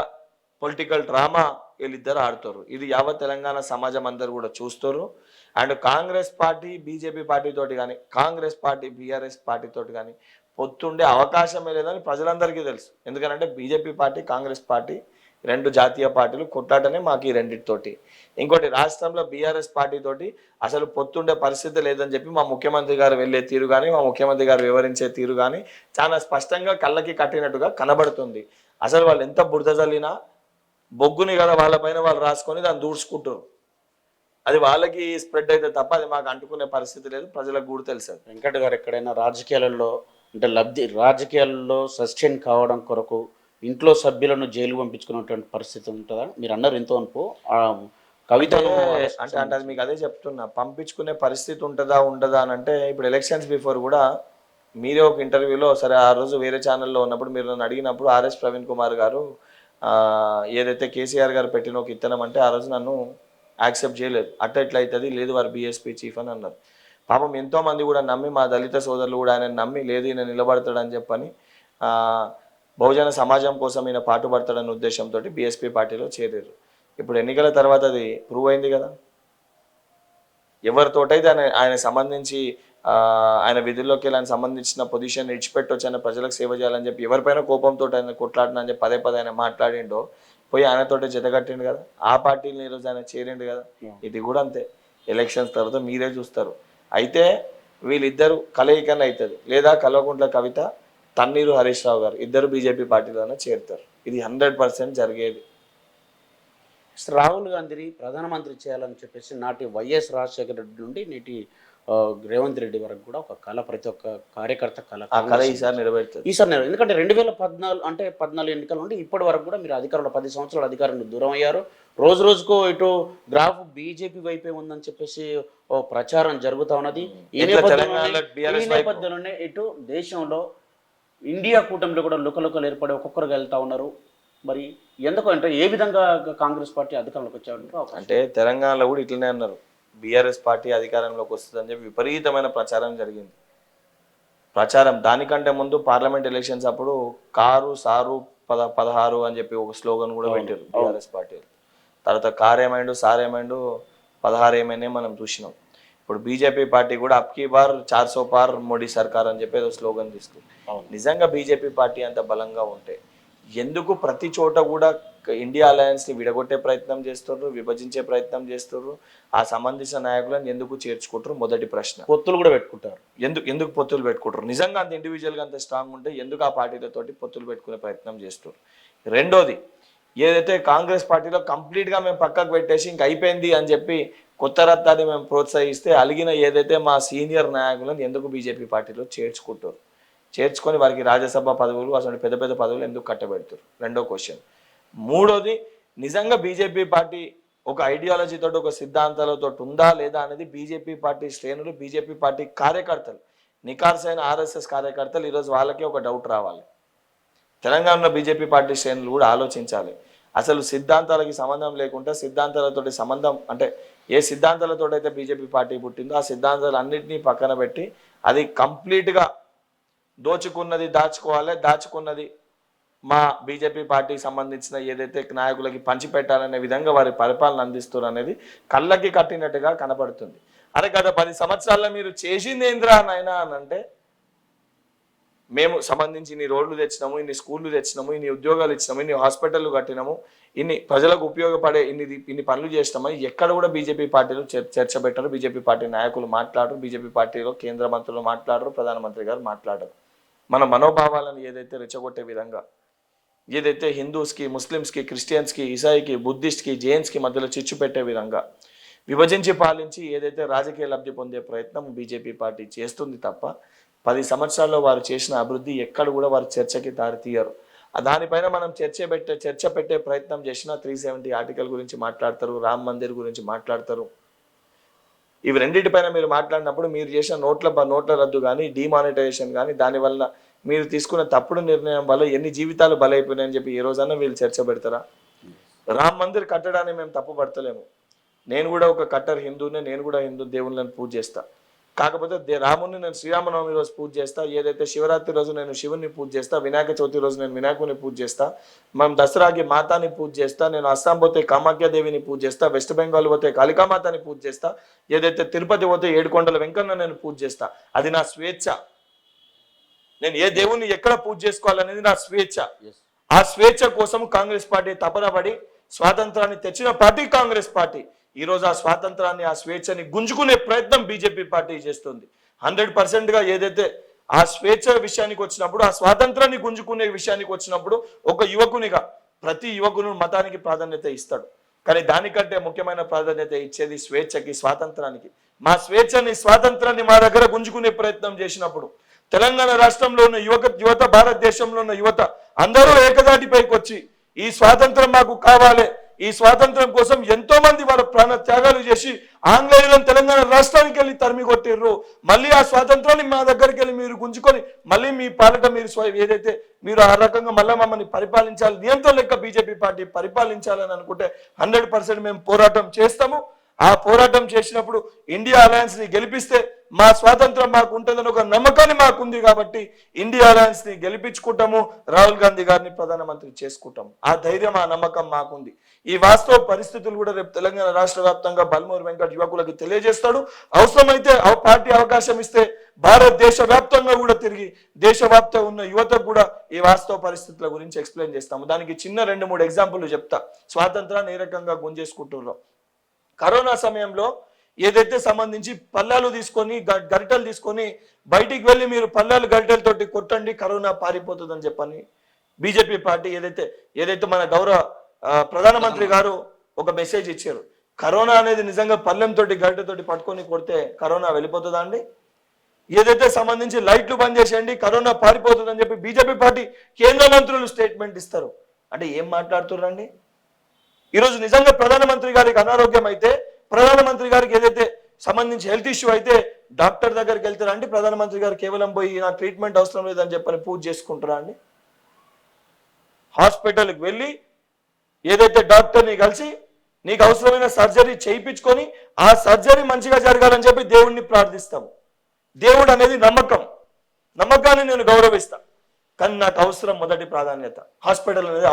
పొలిటికల్ డ్రామా వీళ్ళిద్దరు ఆడుతారు. ఇది యావత్ తెలంగాణ సమాజం అందరూ కూడా చూస్తారు. And Congress party BJP party తోటి కానీ, కాంగ్రెస్ పార్టీ బీఆర్ఎస్ పార్టీ తోటి కానీ పొత్తుండే అవకాశమే లేదని ప్రజలందరికీ తెలుసు. ఎందుకంటే బీజేపీ పార్టీ కాంగ్రెస్ పార్టీ రెండు జాతీయ పార్టీలు కొట్లాటనే మాకు ఈ రెండింటితోటి. ఇంకోటి రాష్ట్రంలో బీఆర్ఎస్ పార్టీ తోటి అసలు పొత్తుండే పరిస్థితి లేదని చెప్పి మా ముఖ్యమంత్రి గారు వెళ్ళే తీరు కానీ, మా ముఖ్యమంత్రి గారు వివరించే తీరు కానీ చాలా స్పష్టంగా కళ్ళకి కట్టినట్టుగా కనబడుతుంది. అసలు వాళ్ళు ఎంత బురద జల్లినా బొగ్గుని కదా వాళ్ళపైన వాళ్ళు రాసుకొని దాన్ని దూడ్చుకుంటారు. అది వాళ్ళకి స్ప్రెడ్ అయితే తప్ప అది మాకు అంటుకునే పరిస్థితి లేదు. ప్రజలకు కూడా తెలుసు. వెంకట్ గారు ఎక్కడైనా రాజకీయాలలో అంటే రాజకీయాల్లో సస్టైన్ కావడం కొరకు ఇంట్లో సభ్యులను జైలు పంపించుకున్నటువంటి పరిస్థితి ఉంటుందా? మీరు అన్నారు ఎంతో అనుకో కవిత అంటే అది మీకు అదే చెప్తున్నా, పంపించుకునే పరిస్థితి ఉంటుందా ఉండదా అని. అంటే ఇప్పుడు ఎలక్షన్స్ బిఫోర్ కూడా మీరే ఒక ఇంటర్వ్యూలో, సరే ఆ రోజు వేరే ఛానల్లో ఉన్నప్పుడు మీరు నన్ను అడిగినప్పుడు ఆర్ఎస్ ప్రవీణ్ కుమార్ గారు ఏదైతే కేసీఆర్ గారు పెట్టిన ఒక ఇత్తనం అంటే ఆ రోజు నన్ను యాక్సెప్ట్ చేయలేదు. అట్ట ఎట్లా అవుతుంది, లేదు వారు బీఎస్పీ చీఫ్ అని అన్నారు. పాపం ఎంతో మంది కూడా నమ్మి, మా దళిత సోదరులు కూడా ఆయన నమ్మి, లేదు ఈయన నిలబడతాడని చెప్పని బహుజన సమాజం కోసం ఈయన పాటుపడతాడన్న ఉద్దేశంతో బీఎస్పీ పార్టీలో చేరారు. ఇప్పుడు ఎన్నికల తర్వాత అది ప్రూవ్ అయింది కదా. ఎవరితోటైతే ఆయన సంబంధించి ఆయన విధుల్లోకి వెళ్ళి ఆయన సంబంధించిన పొజిషన్ ఇచ్చిపెట్టొచ్చు, ఆయన ప్రజలకు సేవ చేయాలని చెప్పి ఎవరిపైన కోపంతో ఆయన కొట్లాడినని చెప్పి పదే ఆయన మాట్లాడిండో పోయి ఆయనతోటే జతగట్టిండు కదా. ఆ పార్టీని ఈరోజు ఆయన చేరిండు కదా. ఇది కూడా అంతే. ఎలక్షన్స్ తర్వాత మీరే చూస్తారు. అయితే వీళ్ళిద్దరు కలయికనే అవుతుంది, లేదా కల్వకుంట్ల కవిత తన్నీరు హరీష్ రావు గారు ఇద్దరు బీజేపీ పార్టీలోనే చేరుతారు. ఇది 100% జరిగేది. రాహుల్ గాంధీని ప్రధానమంత్రి చేయాలని చెప్పేసి నాటి వైఎస్ రాజశేఖర రెడ్డి నుండి నేటి రేవంత్ రెడ్డి వరకు కూడా ఒక కళ, ప్రతి ఒక్క కార్యకర్త కళ ఈసారి నెరవేరుతుంది. ఎందుకంటే 2014 అంటే 14 ఎన్నికల నుండి ఇప్పటి వరకు కూడా మీరు అధికారంలో 10 సంవత్సరాలు అధికారంలో దూరం అయ్యారు. రోజు రోజుకు ఇటు గ్రాఫ్ బీజేపీ వైపే ఉందని చెప్పేసి ప్రచారం జరుగుతూ ఉన్నది. ఈ నేపథ్యంలోనే ఇటు దేశంలో ఇండియా కూటమిలో కూడా లుకలుకలు ఏర్పడి ఒక్కొక్కరుగా వెళ్తా ఉన్నారు. మరి ఎందుకు అంటే ఏ విధంగా కాంగ్రెస్ పార్టీ అధికారంలోకి వచ్చారు? అంటే తెలంగాణలో కూడా ఇట్లనే అన్నారు, బీఆర్ఎస్ పార్టీ అధికారంలోకి వస్తుందని చెప్పి విపరీతమైన ప్రచారం జరిగింది. ప్రచారం దానికంటే ముందు పార్లమెంట్ ఎలక్షన్స్ అప్పుడు కారు సారు 16 అని చెప్పి ఒక స్లోగన్ కూడా పెట్టారు బీఆర్ఎస్ పార్టీ. తర్వాత కారు ఏమైండు సార్ ఏమైండు 16 ఏమైనా మనం చూసినాం. ఇప్పుడు బీజేపీ పార్టీ కూడా అప్కీ బార్ 400 పార్ మోడీ సర్కార్ అని చెప్పి ఏదో స్లోగన్ తీసుకుంది. నిజంగా బీజేపీ పార్టీ అంత బలంగా ఉంటే ఎందుకు ప్రతి చోట కూడా ఇండియా అలయన్స్ని విడగొట్టే ప్రయత్నం చేస్తున్నారు, విభజించే ప్రయత్నం చేస్తున్నారు? ఆ సంబంధించిన నాయకులను ఎందుకు చేర్చుకుంటారు? మొదటి ప్రశ్న. పొత్తులు కూడా పెట్టుకుంటారు. ఎందుకు పొత్తులు పెట్టుకుంటారు? నిజంగా అంత ఇండివిజువల్గా అంత స్ట్రాంగ్ ఉంటే ఎందుకు ఆ పార్టీలతోటి పొత్తులు పెట్టుకునే ప్రయత్నం చేస్తారు? రెండోది, ఏదైతే కాంగ్రెస్ పార్టీలో కంప్లీట్గా మేము పక్కకు పెట్టేసి ఇంక అయిపోయింది అని చెప్పి కొత్త రత్నాన్ని మేము ప్రోత్సహిస్తే అలిగిన ఏదైతే మా సీనియర్ నాయకులను ఎందుకు బీజేపీ పార్టీలో చేర్చుకుంటారు? చేర్చుకొని వారికి రాజ్యసభ పదవులు అసలు పెద్ద పెద్ద పదవులు ఎందుకు కట్టబెడతారు? రెండో క్వశ్చన్. మూడోది, నిజంగా బీజేపీ పార్టీ ఒక ఐడియాలజీతో ఒక సిద్ధాంతాలతో ఉందా లేదా అనేది బీజేపీ పార్టీ శ్రేణులు, బీజేపీ పార్టీ కార్యకర్తలు, నికార్సైన ఆర్ఎస్ఎస్ కార్యకర్తలు ఈరోజు వాళ్ళకే ఒక డౌట్ రావాలి. తెలంగాణలో బీజేపీ పార్టీ శ్రేణులు కూడా ఆలోచించాలి. అసలు సిద్ధాంతాలకి సంబంధం లేకుండా సిద్ధాంతాలతోటి సంబంధం అంటే ఏ సిద్ధాంతాలతో అయితే బీజేపీ పార్టీ పుట్టిందో ఆ సిద్ధాంతాలు అన్నింటినీ పక్కన పెట్టి అది కంప్లీట్గా దోచుకున్నది దాచుకోవాలి, దాచుకున్నది మా బీజేపీ పార్టీకి సంబంధించిన ఏదైతే నాయకులకి పంచిపెట్టాలనే విధంగా వారి పరిపాలన అందిస్తారు అనేది కళ్ళకి కట్టినట్టుగా కనబడుతుంది. అరే గత 10 సంవత్సరాల్లో మీరు చేసింది ఏంద్రా నాయనా అని అంటే, మేము సంబంధించి ఇన్ని రోడ్లు తెచ్చినాము, ఇన్ని స్కూళ్ళు తెచ్చినాము, ఇన్ని ఉద్యోగాలు ఇచ్చినాము, ఇన్ని హాస్పిటళ్ళు కట్టినాము, ఇన్ని ప్రజలకు ఉపయోగపడే ఇన్ని పనులు చేసినామని ఎక్కడ కూడా బీజేపీ పార్టీలో చర్చ పెట్టరు. బీజేపీ పార్టీ నాయకులు మాట్లాడరు, బీజేపీ పార్టీలో కేంద్ర మంత్రులు మాట్లాడరు, ప్రధానమంత్రి గారు మాట్లాడరు. మన మనోభావాలను ఏదైతే రెచ్చగొట్టే విధంగా, ఏదైతే హిందూస్కి, ముస్లిమ్స్కి, క్రిస్టియన్స్కి, ఇసాయికి, బుద్ధిస్ట్కి, జైన్స్కి మధ్యలో చిచ్చు పెట్టే విధంగా విభజించి పాలించి ఏదైతే రాజకీయ లబ్ధి పొందే ప్రయత్నం బీజేపీ పార్టీ చేస్తుంది తప్ప 10 సంవత్సరాల్లో వారు చేసిన అభివృద్ధి ఎక్కడ కూడా వారు చర్చకి దారితీయరు. దానిపైన మనం చర్చ పెట్టే ప్రయత్నం చేసిన 370 ఆర్టికల్ గురించి మాట్లాడతారు, రామ్ మందిర్ గురించి మాట్లాడతారు. ఇవి రెండింటిపైన మీరు మాట్లాడినప్పుడు మీరు చేసిన నోట్ల రద్దు కానీ, డిమానిటైజేషన్ కానీ, దానివల్ల మీరు తీసుకున్న తప్పుడు నిర్ణయం వల్ల ఎన్ని జీవితాలు బలైపోయినాయని చెప్పి ఏ రోజన్నా వీళ్ళు చర్చ పెడతారా? రామ్ మందిర్ కట్టడాన్ని మేము తప్పు పడతలేము. నేను కూడా ఒక కట్టర్ హిందూనే, నేను కూడా హిందూ దేవుళ్ళని పూజ చేస్తా. కాకపోతే రాముని నేను శ్రీరామనవమి రోజు పూజ చేస్తా, ఏదైతే శివరాత్రి రోజు నేను శివుని పూజ చేస్తా, వినాయక చవితి రోజు నేను వినాయకుని పూజ చేస్తా, మనం దసరాకి మాతాని పూజ చేస్తా, నేను అస్సాం పోతే కామాఖ్యాదేవిని పూజ చేస్తా, వెస్ట్ బెంగాల్ పోతే కాళికామాతాని పూజ చేస్తా, ఏదైతే తిరుపతి పోతే ఏడుకొండల వెంకన్న నేను పూజ చేస్తా. అది నా స్వేచ్ఛ. నేను ఏ దేవుణ్ణి ఎక్కడ పూజ చేసుకోవాలనేది నా స్వేచ్ఛ. ఆ స్వేచ్ఛ కోసం కాంగ్రెస్ పార్టీ తపన పడి స్వాతంత్రాన్ని తెచ్చిన పార్టీ కాంగ్రెస్ పార్టీ. ఈ రోజు ఆ స్వాతంత్రాన్ని, ఆ స్వేచ్ఛని గుంజుకునే ప్రయత్నం బీజేపీ పార్టీ చేస్తుంది. 100%గా ఏదైతే ఆ స్వేచ్ఛ విషయానికి వచ్చినప్పుడు, ఆ స్వాతంత్రాన్ని గుంజుకునే విషయానికి వచ్చినప్పుడు ఒక యువకునిగా ప్రతి యువకుడు మతానికి ప్రాధాన్యత ఇస్తాడు. కానీ దానికంటే ముఖ్యమైన ప్రాధాన్యత ఇచ్చేది స్వేచ్ఛకి, స్వాతంత్రానికి. మా స్వేచ్ఛని, స్వాతంత్రాన్ని మా దగ్గర గుంజుకునే ప్రయత్నం చేసినప్పుడు తెలంగాణ రాష్ట్రంలో ఉన్న యువత, భారతదేశంలో ఉన్న యువత అందరూ ఏకదాటిపైకి వచ్చి ఈ స్వాతంత్రం మాకు కావాలి, ఈ స్వాతంత్రం కోసం ఎంతో మంది వాళ్ళ ప్రాణ త్యాగాలు చేసి ఆంగ్లేయులను తెలంగాణ రాష్ట్రానికి వెళ్ళి తరిమి కొట్టిర్రు. మళ్ళీ ఆ స్వాతంత్రాన్ని మా దగ్గరికి వెళ్ళి మీరు గుంజుకొని మళ్ళీ మీ పాలట మీరు ఏదైతే మీరు ఆ రకంగా మళ్ళీ మమ్మల్ని పరిపాలించాలి, నియంత్రణ లెక్క బీజేపీ పార్టీ పరిపాలించాలని అనుకుంటే 100% మేము పోరాటం చేస్తాము. ఆ పోరాటం చేసినప్పుడు ఇండియా అలయన్స్ ని గెలిపిస్తే మా స్వాతంత్రం మాకు ఉంటుందని ఒక నమ్మకాన్ని మాకుంది కాబట్టి ఇండియా అలయన్స్ ని గెలిపించుకుంటాము, రాహుల్ గాంధీ గారిని ప్రధానమంత్రి చేసుకుంటాము. ఆ ధైర్యం, ఆ నమ్మకం మాకుంది. ఈ వాస్తవ పరిస్థితులు కూడా రేపు తెలంగాణ రాష్ట్ర వ్యాప్తంగా బల్మూరి వెంకట్ యువకులకు తెలియజేస్తాడు. అవసరమైతే పార్టీ అవకాశం ఇస్తే భారతదేశ వ్యాప్తంగా కూడా తిరిగి దేశవ్యాప్తంగా ఉన్న యువతకు కూడా ఈ వాస్తవ పరిస్థితుల గురించి ఎక్స్ప్లెయిన్ చేస్తాము. దానికి చిన్న 2-3 ఎగ్జాంపుల్ చెప్తా. స్వాతంత్రాన్ని ఏ రకంగా గుంజేసుకుంటున్నారో. కరోనా సమయంలో ఏదైతే సంబంధించి పల్లాలు తీసుకొని, గరిటలు తీసుకొని బయటికి వెళ్ళి మీరు పల్లాలు గరిటెలతోటి కొట్టండి, కరోనా పారిపోతుందని చెప్పని బీజేపీ పార్టీ ఏదైతే మన గౌరవ ప్రధానమంత్రి గారు ఒక మెసేజ్ ఇచ్చారు. కరోనా అనేది నిజంగా పల్లెంతో గరిటెతోటి పట్టుకొని కొడితే కరోనా వెళ్ళిపోతుందా అండి? ఏదైతే సంబంధించి లైట్లు బంద్ చేసేయండి, కరోనా పారిపోతుందని చెప్పి బీజేపీ పార్టీ కేంద్ర మంత్రులు స్టేట్మెంట్ ఇస్తారు. అంటే ఏం మాట్లాడుతున్నారండి? ఈరోజు నిజంగా ప్రధానమంత్రి గారికి అనారోగ్యం అయితే, ప్రధానమంత్రి గారికి ఏదైతే సంబంధించి హెల్త్ ఇష్యూ అయితే డాక్టర్ దగ్గరికి వెళ్తారా అండి? ప్రధానమంత్రి గారు కేవలం పోయి నా ట్రీట్మెంట్ అవసరం లేదని చెప్పని పూజ చేసుకుంటారా అండి? హాస్పిటల్కి వెళ్ళి ఏదైతే డాక్టర్ని కలిసి నీకు అవసరమైన సర్జరీ చేయించుకొని ఆ సర్జరీ మంచిగా జరగాలని చెప్పి దేవుణ్ణి ప్రార్థిస్తాము. దేవుడు అనేది నమ్మకం, నమ్మకాన్ని నేను గౌరవిస్తా. కానీ నాకు అవసరం మొదటి ప్రాధాన్యత. హాస్పిటల్ అనేది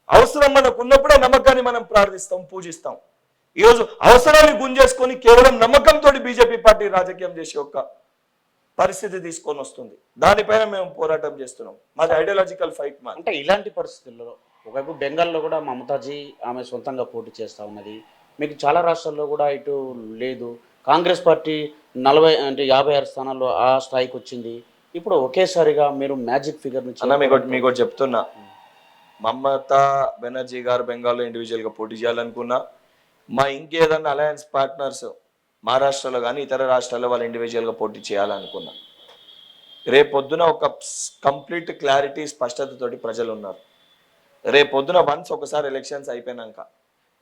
అవసరం మనకు ఉన్నప్పుడే నమ్మకాన్ని మనం ప్రార్థిస్తాం, పూజిస్తాం. ఈరోజు అవసరాన్ని గుంజేసుకొని కేవలం నమ్మకంతో బీజేపీ పార్టీ రాజకీయం చేసే ఒక పరిస్థితి తీసుకొని వస్తుంది. దానిపైన మేము పోరాటం చేస్తున్నాం. మాది ఐడియాలజికల్ ఫైట్. అంటే ఇలాంటి పరిస్థితుల్లో ఒకవైపు బెంగాల్లో కూడా మమతాజీ ఆమె సొంతంగా పోటీ చేస్తూ ఉన్నది. మీకు చాలా రాష్ట్రాల్లో కూడా ఇటు లేదు. కాంగ్రెస్ పార్టీ 56 స్థానాల్లో ఆ స్థాయికి వచ్చింది. ఇప్పుడు ఒకేసారిగా మీరు మ్యాజిక్ ఫిగర్ నుంచి మీకు చెప్తున్నా, మమతా బెనర్జీ గారు బెంగాల్లో ఇండివిజువల్గా పోటీ చేయాలనుకున్నా, మా ఇంకేదన్నా అలయన్స్ పార్ట్నర్స్ మహారాష్ట్రలో కానీ ఇతర రాష్ట్రాల్లో వాళ్ళు ఇండివిజువల్గా పోటీ చేయాలనుకున్నా, రేపొద్దున ఒక కంప్లీట్ క్లారిటీ, స్పష్టతతోటి ప్రజలు ఉన్నారు. రేపొద్దున వన్స్ ఒకసారి ఎలక్షన్స్ అయిపోయినాక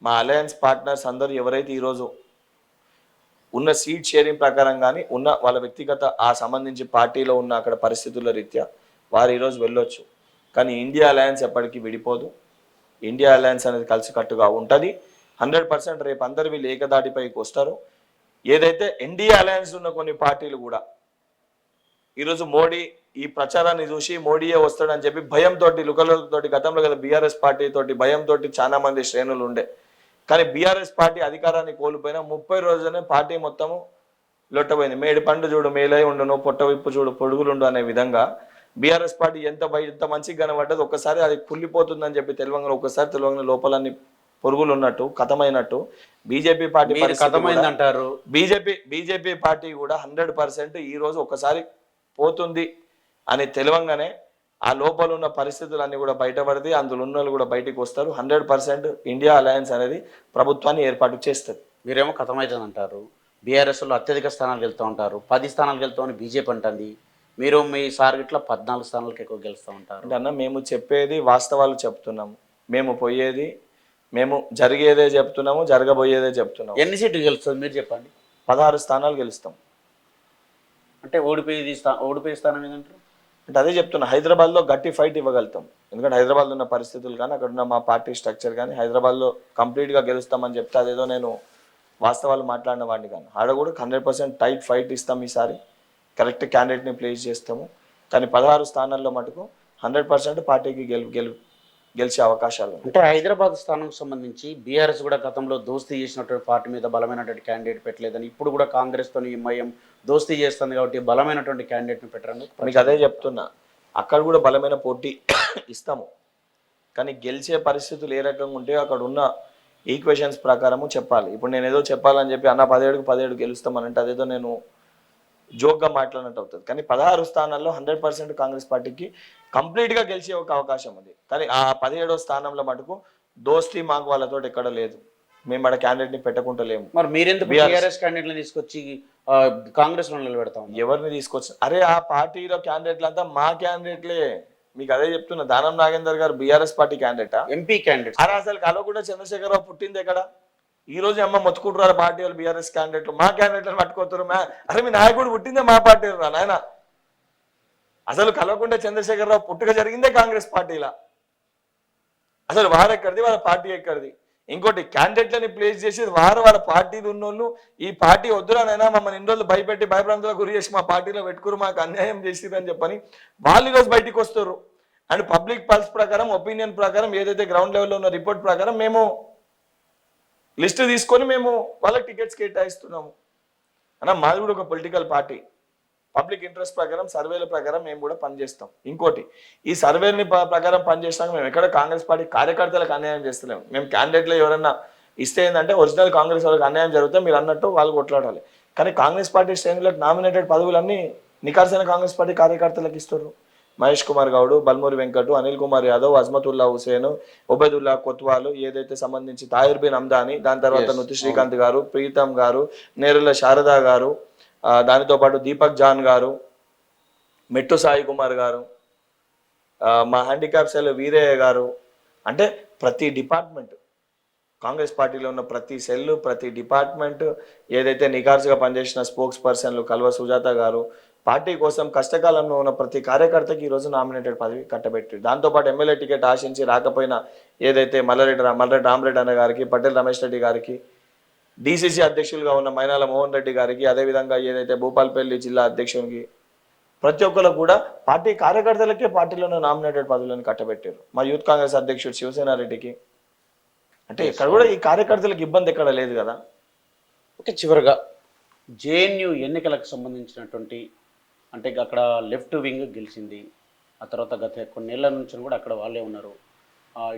మా అలయన్స్ పార్ట్నర్స్ అందరూ ఎవరైతే ఈరోజు ఉన్న సీట్ షేరింగ్ ప్రకారం కానీ ఉన్న వాళ్ళ వ్యక్తిగత ఆ సంబంధించి పార్టీలో ఉన్న అక్కడ పరిస్థితుల రీత్యా వారు ఈరోజు వెళ్ళొచ్చు. కానీ ఇండియా అలయన్స్ ఎప్పటికీ విడిపోదు. ఇండియా అలయన్స్ అనేది కలిసికట్టుగా ఉంటుంది. 100% రేపు అందరు వీళ్ళు ఏకదాటిపైకి వస్తారు. ఏదైతే ఎన్డీఏ అలయన్స్ ఉన్న కొన్ని పార్టీలు కూడా ఈరోజు మోడీ ఈ ప్రచారాన్ని చూసి మోడీయే వస్తాడని చెప్పి భయంతో లుకలతోటి గతంలో కదా బీఆర్ఎస్ పార్టీ తోటి భయంతో చాలా మంది శ్రేణులు ఉండే. కానీ బీఆర్ఎస్ పార్టీ అధికారాన్ని కోల్పోయినా 30 రోజులనే పార్టీ మొత్తము లొట్టపోయింది. మేడి పండు చూడు మేలై ఉండును, పొట్ట విప్పు చూడు పొడుగులుండు అనే విధంగా బీఆర్ఎస్ పార్టీ ఎంత మంచిగా కనబడ్డది. ఒక్కసారి అది కుళ్ళిపోతుందని చెప్పి తెలంగాణ ఒక్కసారి తెలంగాణ లోపలన్నీ పొరుగులు ఉన్నట్టు కథమైనట్టు బీజేపీ పార్టీ కథమైందంటారు. బీజేపీ పార్టీ కూడా 100% ఈ రోజు ఒక్కసారి పోతుంది అని తెలవంగానే ఆ లోపల ఉన్న పరిస్థితులన్నీ కూడా బయటపడితే అందులో ఉన్న వాళ్ళు కూడా బయటికి వస్తారు. 100% ఇండియా అలయన్స్ అనేది ప్రభుత్వాన్ని ఏర్పాటు చేస్తుంది. మీరేమో కథమైతుంది అంటారు. బీఆర్ఎస్లో అత్యధిక స్థానాలు గెలుస్తూ ఉంటారు, 10 స్థానాలు గెలుస్తామని బీజేపీ అంటుంది. మీరు మీ సార్ ఇట్లా 14 స్థానాలకు ఎక్కువ గెలుస్తూ ఉంటారు. అంటే అన్న మేము చెప్పేది వాస్తవాలు చెప్తున్నాము, మేము జరిగేదే చెప్తున్నాము, జరగబోయేదే చెప్తున్నాము. ఎన్ని సీట్లు గెలుస్తుంది మీరు చెప్పండి? 16 స్థానాలు గెలుస్తాం. అంటే ఓడిపోయే స్థానం ఏదంటారు? అంటే అదే చెప్తున్నా, హైదరాబాద్లో గట్టి ఫైట్ ఇవ్వగలుగుతాం. ఎందుకంటే హైదరాబాద్లో ఉన్న పరిస్థితులు కానీ అక్కడ ఉన్న మా పార్టీ స్ట్రక్చర్ కానీ హైదరాబాద్లో కంప్లీట్గా గెలుస్తామని చెప్తే అదేదో నేను వాస్తవాలు మాట్లాడిన వాడిని కానీ ఆడ కూడా 100% టైట్ ఫైట్ ఇస్తాం. ఈసారి కరెక్ట్ క్యాండిడేట్ని ప్లేస్ చేస్తాము. కానీ 16 స్థానాల్లో మటుకు 100% పార్టీకి గెలిచే అవకాశాలు. అంటే హైదరాబాద్ స్థానంకు సంబంధించి బీఆర్ఎస్ కూడా గతంలో దోస్తీ చేసినటువంటి పార్టీ మీద బలమైనటువంటి క్యాండిడేట్ పెట్టలేదని, ఇప్పుడు కూడా కాంగ్రెస్తో ఎంఐఎం దోస్తీ చేస్తుంది కాబట్టి బలమైనటువంటి క్యాండిడేట్ని పెట్టరని మీకు అదే చెప్తున్నా. అక్కడ కూడా బలమైన పోటీ ఇస్తాము. కానీ గెలిచే పరిస్థితులు ఏ రకంగా ఉంటే అక్కడ ఉన్న ఈక్వేషన్స్ ప్రకారము చెప్పాలి. ఇప్పుడు నేను ఏదో చెప్పాలని చెప్పి అన్న 17 గెలుస్తామనంటే అదేదో నేను జోక్గా మాట్లాడినట్టు అవుతుంది. కానీ 16 స్థానాల్లో 100% కాంగ్రెస్ పార్టీకి కంప్లీట్గా గెలిచే ఒక అవకాశం ఉంది. కానీ ఆ 17వ స్థానంలో మటుకు దోస్తీ మాకు వాళ్ళతో ఎక్కడ లేదు. మేము ఆడ క్యాండిడేట్ని పెట్టుకుంటలేము. మరి మీరెందుకు బీఆర్ఎస్ క్యాండిడేట్ని తీసుకొచ్చి కాంగ్రెస్లో నిలబెడతాం? ఎవరిని తీసుకొచ్చి అరే ఆ పార్టీలో క్యాండిడేట్లు అంతా మా క్యాండిడేట్లే. మీకు అదే చెప్తున్నా, దానం నాగేందర్ గారు బీఆర్ఎస్ పార్టీ క్యాండిడేటా? MP candidate. అరే అసలు కలవకుండా చంద్రశేఖరరావు పుట్టింది ఎక్కడ? ఈ రోజు అమ్మ మొత్తుకుంటున్నారు పార్టీ వాళ్ళు బీఆర్ఎస్ క్యాండిడేట్లు మా క్యాండిడేట్లను పట్టుకోతారు. అరే మీ నాయకుడు పుట్టిందే మా పార్టీ రా నాయన. అసలు కలవకుండా చంద్రశేఖరరావు పుట్టుక జరిగిందే కాంగ్రెస్ పార్టీలా. అసలు వారెక్కడిది, వాళ్ళ పార్టీ ఎక్కడిది? ఇంకోటి క్యాండిడేట్లని ప్లేస్ చేసి వాళ్ళ పార్టీలు ఉన్నోళ్ళు ఈ పార్టీ వద్దురానైనా మమ్మల్ని ఇన్ని రోజులు భయపెట్టి భయభ్రాంతులకు గురి చేసి మా పార్టీలో పెట్టుకురు, మాకు అన్యాయం చేసిరని చెప్పని వాళ్ళు ఈరోజు బయటికి వస్తారు. అండ్ పబ్లిక్ పల్స్ ప్రకారం, ఒపీనియన్ ప్రకారం, ఏదైతే గ్రౌండ్ లెవెల్లో ఉన్న రిపోర్ట్ ప్రకారం మేము లిస్ట్ తీసుకొని మేము వాళ్ళకి టికెట్స్ కేటాయిస్తున్నాము. అన్న మాది కూడా ఒక పొలిటికల్ పార్టీ. పబ్లిక్ ఇంట్రెస్ట్ ప్రకారం సర్వేల ప్రకారం మేము కూడా పనిచేస్తాం. ఇంకోటి ఈ సర్వేని ప్రకారం పనిచేస్తాక మేము ఎక్కడ కాంగ్రెస్ పార్టీ కార్యకర్తలకు అన్యాయం చేస్తలేము. మేము క్యాండిడేట్లో ఎవరన్నా ఇస్తే ఏంటంటే ఒరిజినల్ కాంగ్రెస్ వాళ్ళకి అన్యాయం జరిగితే మీరు అన్నట్టు వాళ్ళు కొట్లాడాలి. కానీ కాంగ్రెస్ పార్టీ శ్రేణులకు నామినేటెడ్ పదవులన్నీ నికార్సైన కాంగ్రెస్ పార్టీ కార్యకర్తలకు ఇస్తారు. మహేష్ కుమార్ గౌడ్, బల్మూరి వెంకట్, అనిల్ కుమార్ యాదవ్, అజ్మతుల్లా హుసేన్, ఒబేదుల్లా కొత్వాలు, ఏదైతే సంబంధించి తాహిర్ బిన్ అమ్దాని, దాని తర్వాత నుతి శ్రీకాంత్ గారు, ప్రీతం గారు, నేరుల శారదా గారు, దానితో పాటు దీపక్ జాన్ గారు, మెట్టు సాయి కుమార్ గారు, మా హ్యాండిక్యాప్ సెల్ వీరయ్య గారు, అంటే ప్రతి డిపార్ట్మెంట్ కాంగ్రెస్ పార్టీలో ఉన్న ప్రతి సెల్, ప్రతి డిపార్ట్మెంట్, ఏదైతే నికార్సుగా పనిచేసిన స్పోక్స్ పర్సన్లు కల్వ సుజాత గారు, పార్టీ కోసం కష్టకాలంలో ఉన్న ప్రతి కార్యకర్తకి ఈరోజు నామినేటెడ్ పదవి కట్టబెట్టి, దాంతోపాటు ఎమ్మెల్యే టికెట్ ఆశించి రాకపోయినా ఏదైతే మల్లారెడ్డి రామరెడ్డి అన్న గారికి, పటేల్ రమేష్ రెడ్డి గారికి, డిసిసి అధ్యక్షులుగా ఉన్న మైనాల మోహన్ రెడ్డి గారికి, అదేవిధంగా ఏదైతే భూపాల్పల్లి జిల్లా అధ్యక్షునికి, ప్రతి ఒక్కరికి కూడా పార్టీ కార్యకర్తలకే పార్టీలోనే నామినేటెడ్ పదవులను కట్టబెట్టారు. మా యూత్ కాంగ్రెస్ అధ్యక్షుడు శివసేన రెడ్డికి. అంటే ఇక్కడ కూడా ఈ కార్యకర్తలకు ఇబ్బంది ఎక్కడ లేదు కదా. ఓకే, చివరిగా జేఎన్యూ ఎన్నికలకు సంబంధించినటువంటి, అంటే అక్కడ లెఫ్ట్ వింగ్ గెలిచింది, ఆ తర్వాత గత కొన్నేళ్ల నుంచి కూడా అక్కడ వాళ్ళే ఉన్నారు.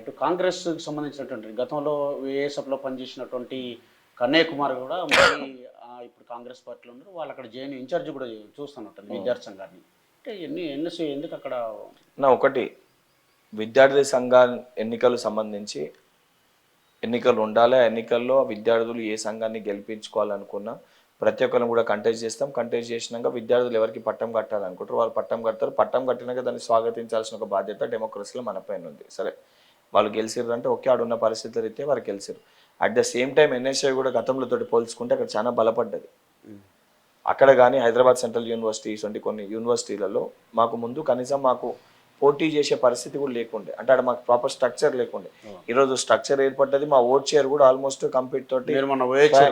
ఇటు కాంగ్రెస్కి సంబంధించినటువంటి గతంలో ఏఎస్ఎఫ్లో పనిచేసినటువంటి కన్నయ్య కుమార్ కూడా మళ్ళీ ఇప్పుడు కాంగ్రెస్ పార్టీలో ఉన్నారు. వాళ్ళు అక్కడ జేఎన్యూ ఇన్ఛార్జ్ కూడా చూస్తున్నట్టు విద్యార్థి సంఘాన్ని. అంటే ఎన్ఎస్యూ ఎందుకు అక్కడ? ఒకటి విద్యార్థి సంఘ ఎన్నికలు సంబంధించి ఎన్నికలు ఉండాలి. ఆ ఎన్నికల్లో విద్యార్థులు ఏ సంఘాన్ని గెలిపించుకోవాలనుకున్నా ప్రతి ఒక్కరిని కూడా కంటెస్ట్ చేస్తాం. కంటెస్ట్ చేసినాక విద్యార్థులు ఎవరికి పట్టం కట్టాలనుకుంటారు వాళ్ళు పట్టం కడతారు. పట్టం కట్టినాక దాన్ని స్వాగతించాల్సిన ఒక బాధ్యత డెమోక్రసీలో మన పైన ఉంది. సరే వాళ్ళు గెలిచిర్రు అంటే ఓకే, ఆడున్న పరిస్థితులు అయితే వారు గెలిచారు. At the same time NSI కూడా గతంలో తోటి పోల్చుకుంటే అక్కడ చాలా బలపడ్డది. అక్కడ కానీ హైదరాబాద్ సెంట్రల్ యూనివర్సిటీస్ వంటి కొన్ని యూనివర్సిటీలలో మాకు ముందు కనీసం మాకు పోటీ చేసే పరిస్థితి కూడా లేకుండే. అంటే అక్కడ మాకు ప్రాపర్ స్ట్రక్చర్ లేకుండే. ఈరోజు స్ట్రక్చర్ ఏర్పడ్డది. మా ఓట్ షేర్ కూడా ఆల్మోస్ట్ కంప్లీట్ తోటి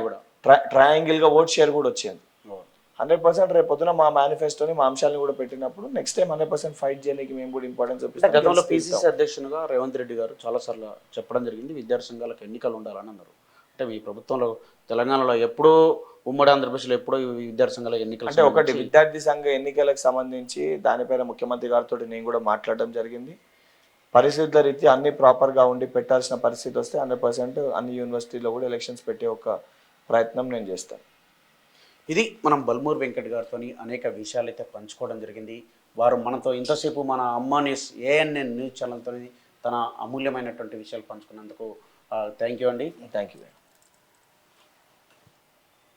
కూడా ట్రయాంగిల్ గా ఓట్ షేర్ కూడా వచ్చింది. 100% రేపు పొద్దున మా మేనిఫెస్టోని మా అంశాలను కూడా పెట్టినప్పుడు నెక్స్ట్ టైం 100% ఫైట్ చేయడానికి మేము కూడా ఇంపార్టెన్స్ అంటే గతంలో పిసిసి అధ్యక్షునిగా రేవంత్ రెడ్డి గారు చాలాసార్లు చెప్పడం జరిగింది, విద్యార్థి సంఘాలకు ఎన్నికలు ఉండాలని అన్నారు. అంటే మీ ప్రభుత్వంలో తెలంగాణలో ఎప్పుడూ ఉమ్మడి ఆంధ్రప్రదేశ్లో ఎప్పుడో ఈ విద్యార్థి సంఘాల ఎన్నికలు అంటే ఒకటి విద్యార్థి సంఘ ఎన్నికలకు సంబంధించి దానిపైన ముఖ్యమంత్రి గారితో నేను కూడా మాట్లాడడం జరిగింది. పరిస్థితుల రీత్యా అన్ని ప్రాపర్గా ఉండి పెట్టాల్సిన పరిస్థితి వస్తే 100% అన్ని యూనివర్సిటీలో కూడా ఎలక్షన్స్ పెట్టే ఒక ప్రయత్నం నేను చేస్తాను. ఇది మనం బల్మూర్ వెంకట్ గారితో అనేక విషయాలు అయితే పంచుకోవడం జరిగింది. వారు మనతో ఇంతసేపు మన అమ్మా న్యూస్ ఏఎన్ఎన్ న్యూస్ ఛానల్తో తన అమూల్యమైనటువంటి విషయాలు పంచుకున్నందుకు థ్యాంక్ యూ అండి. Thank you.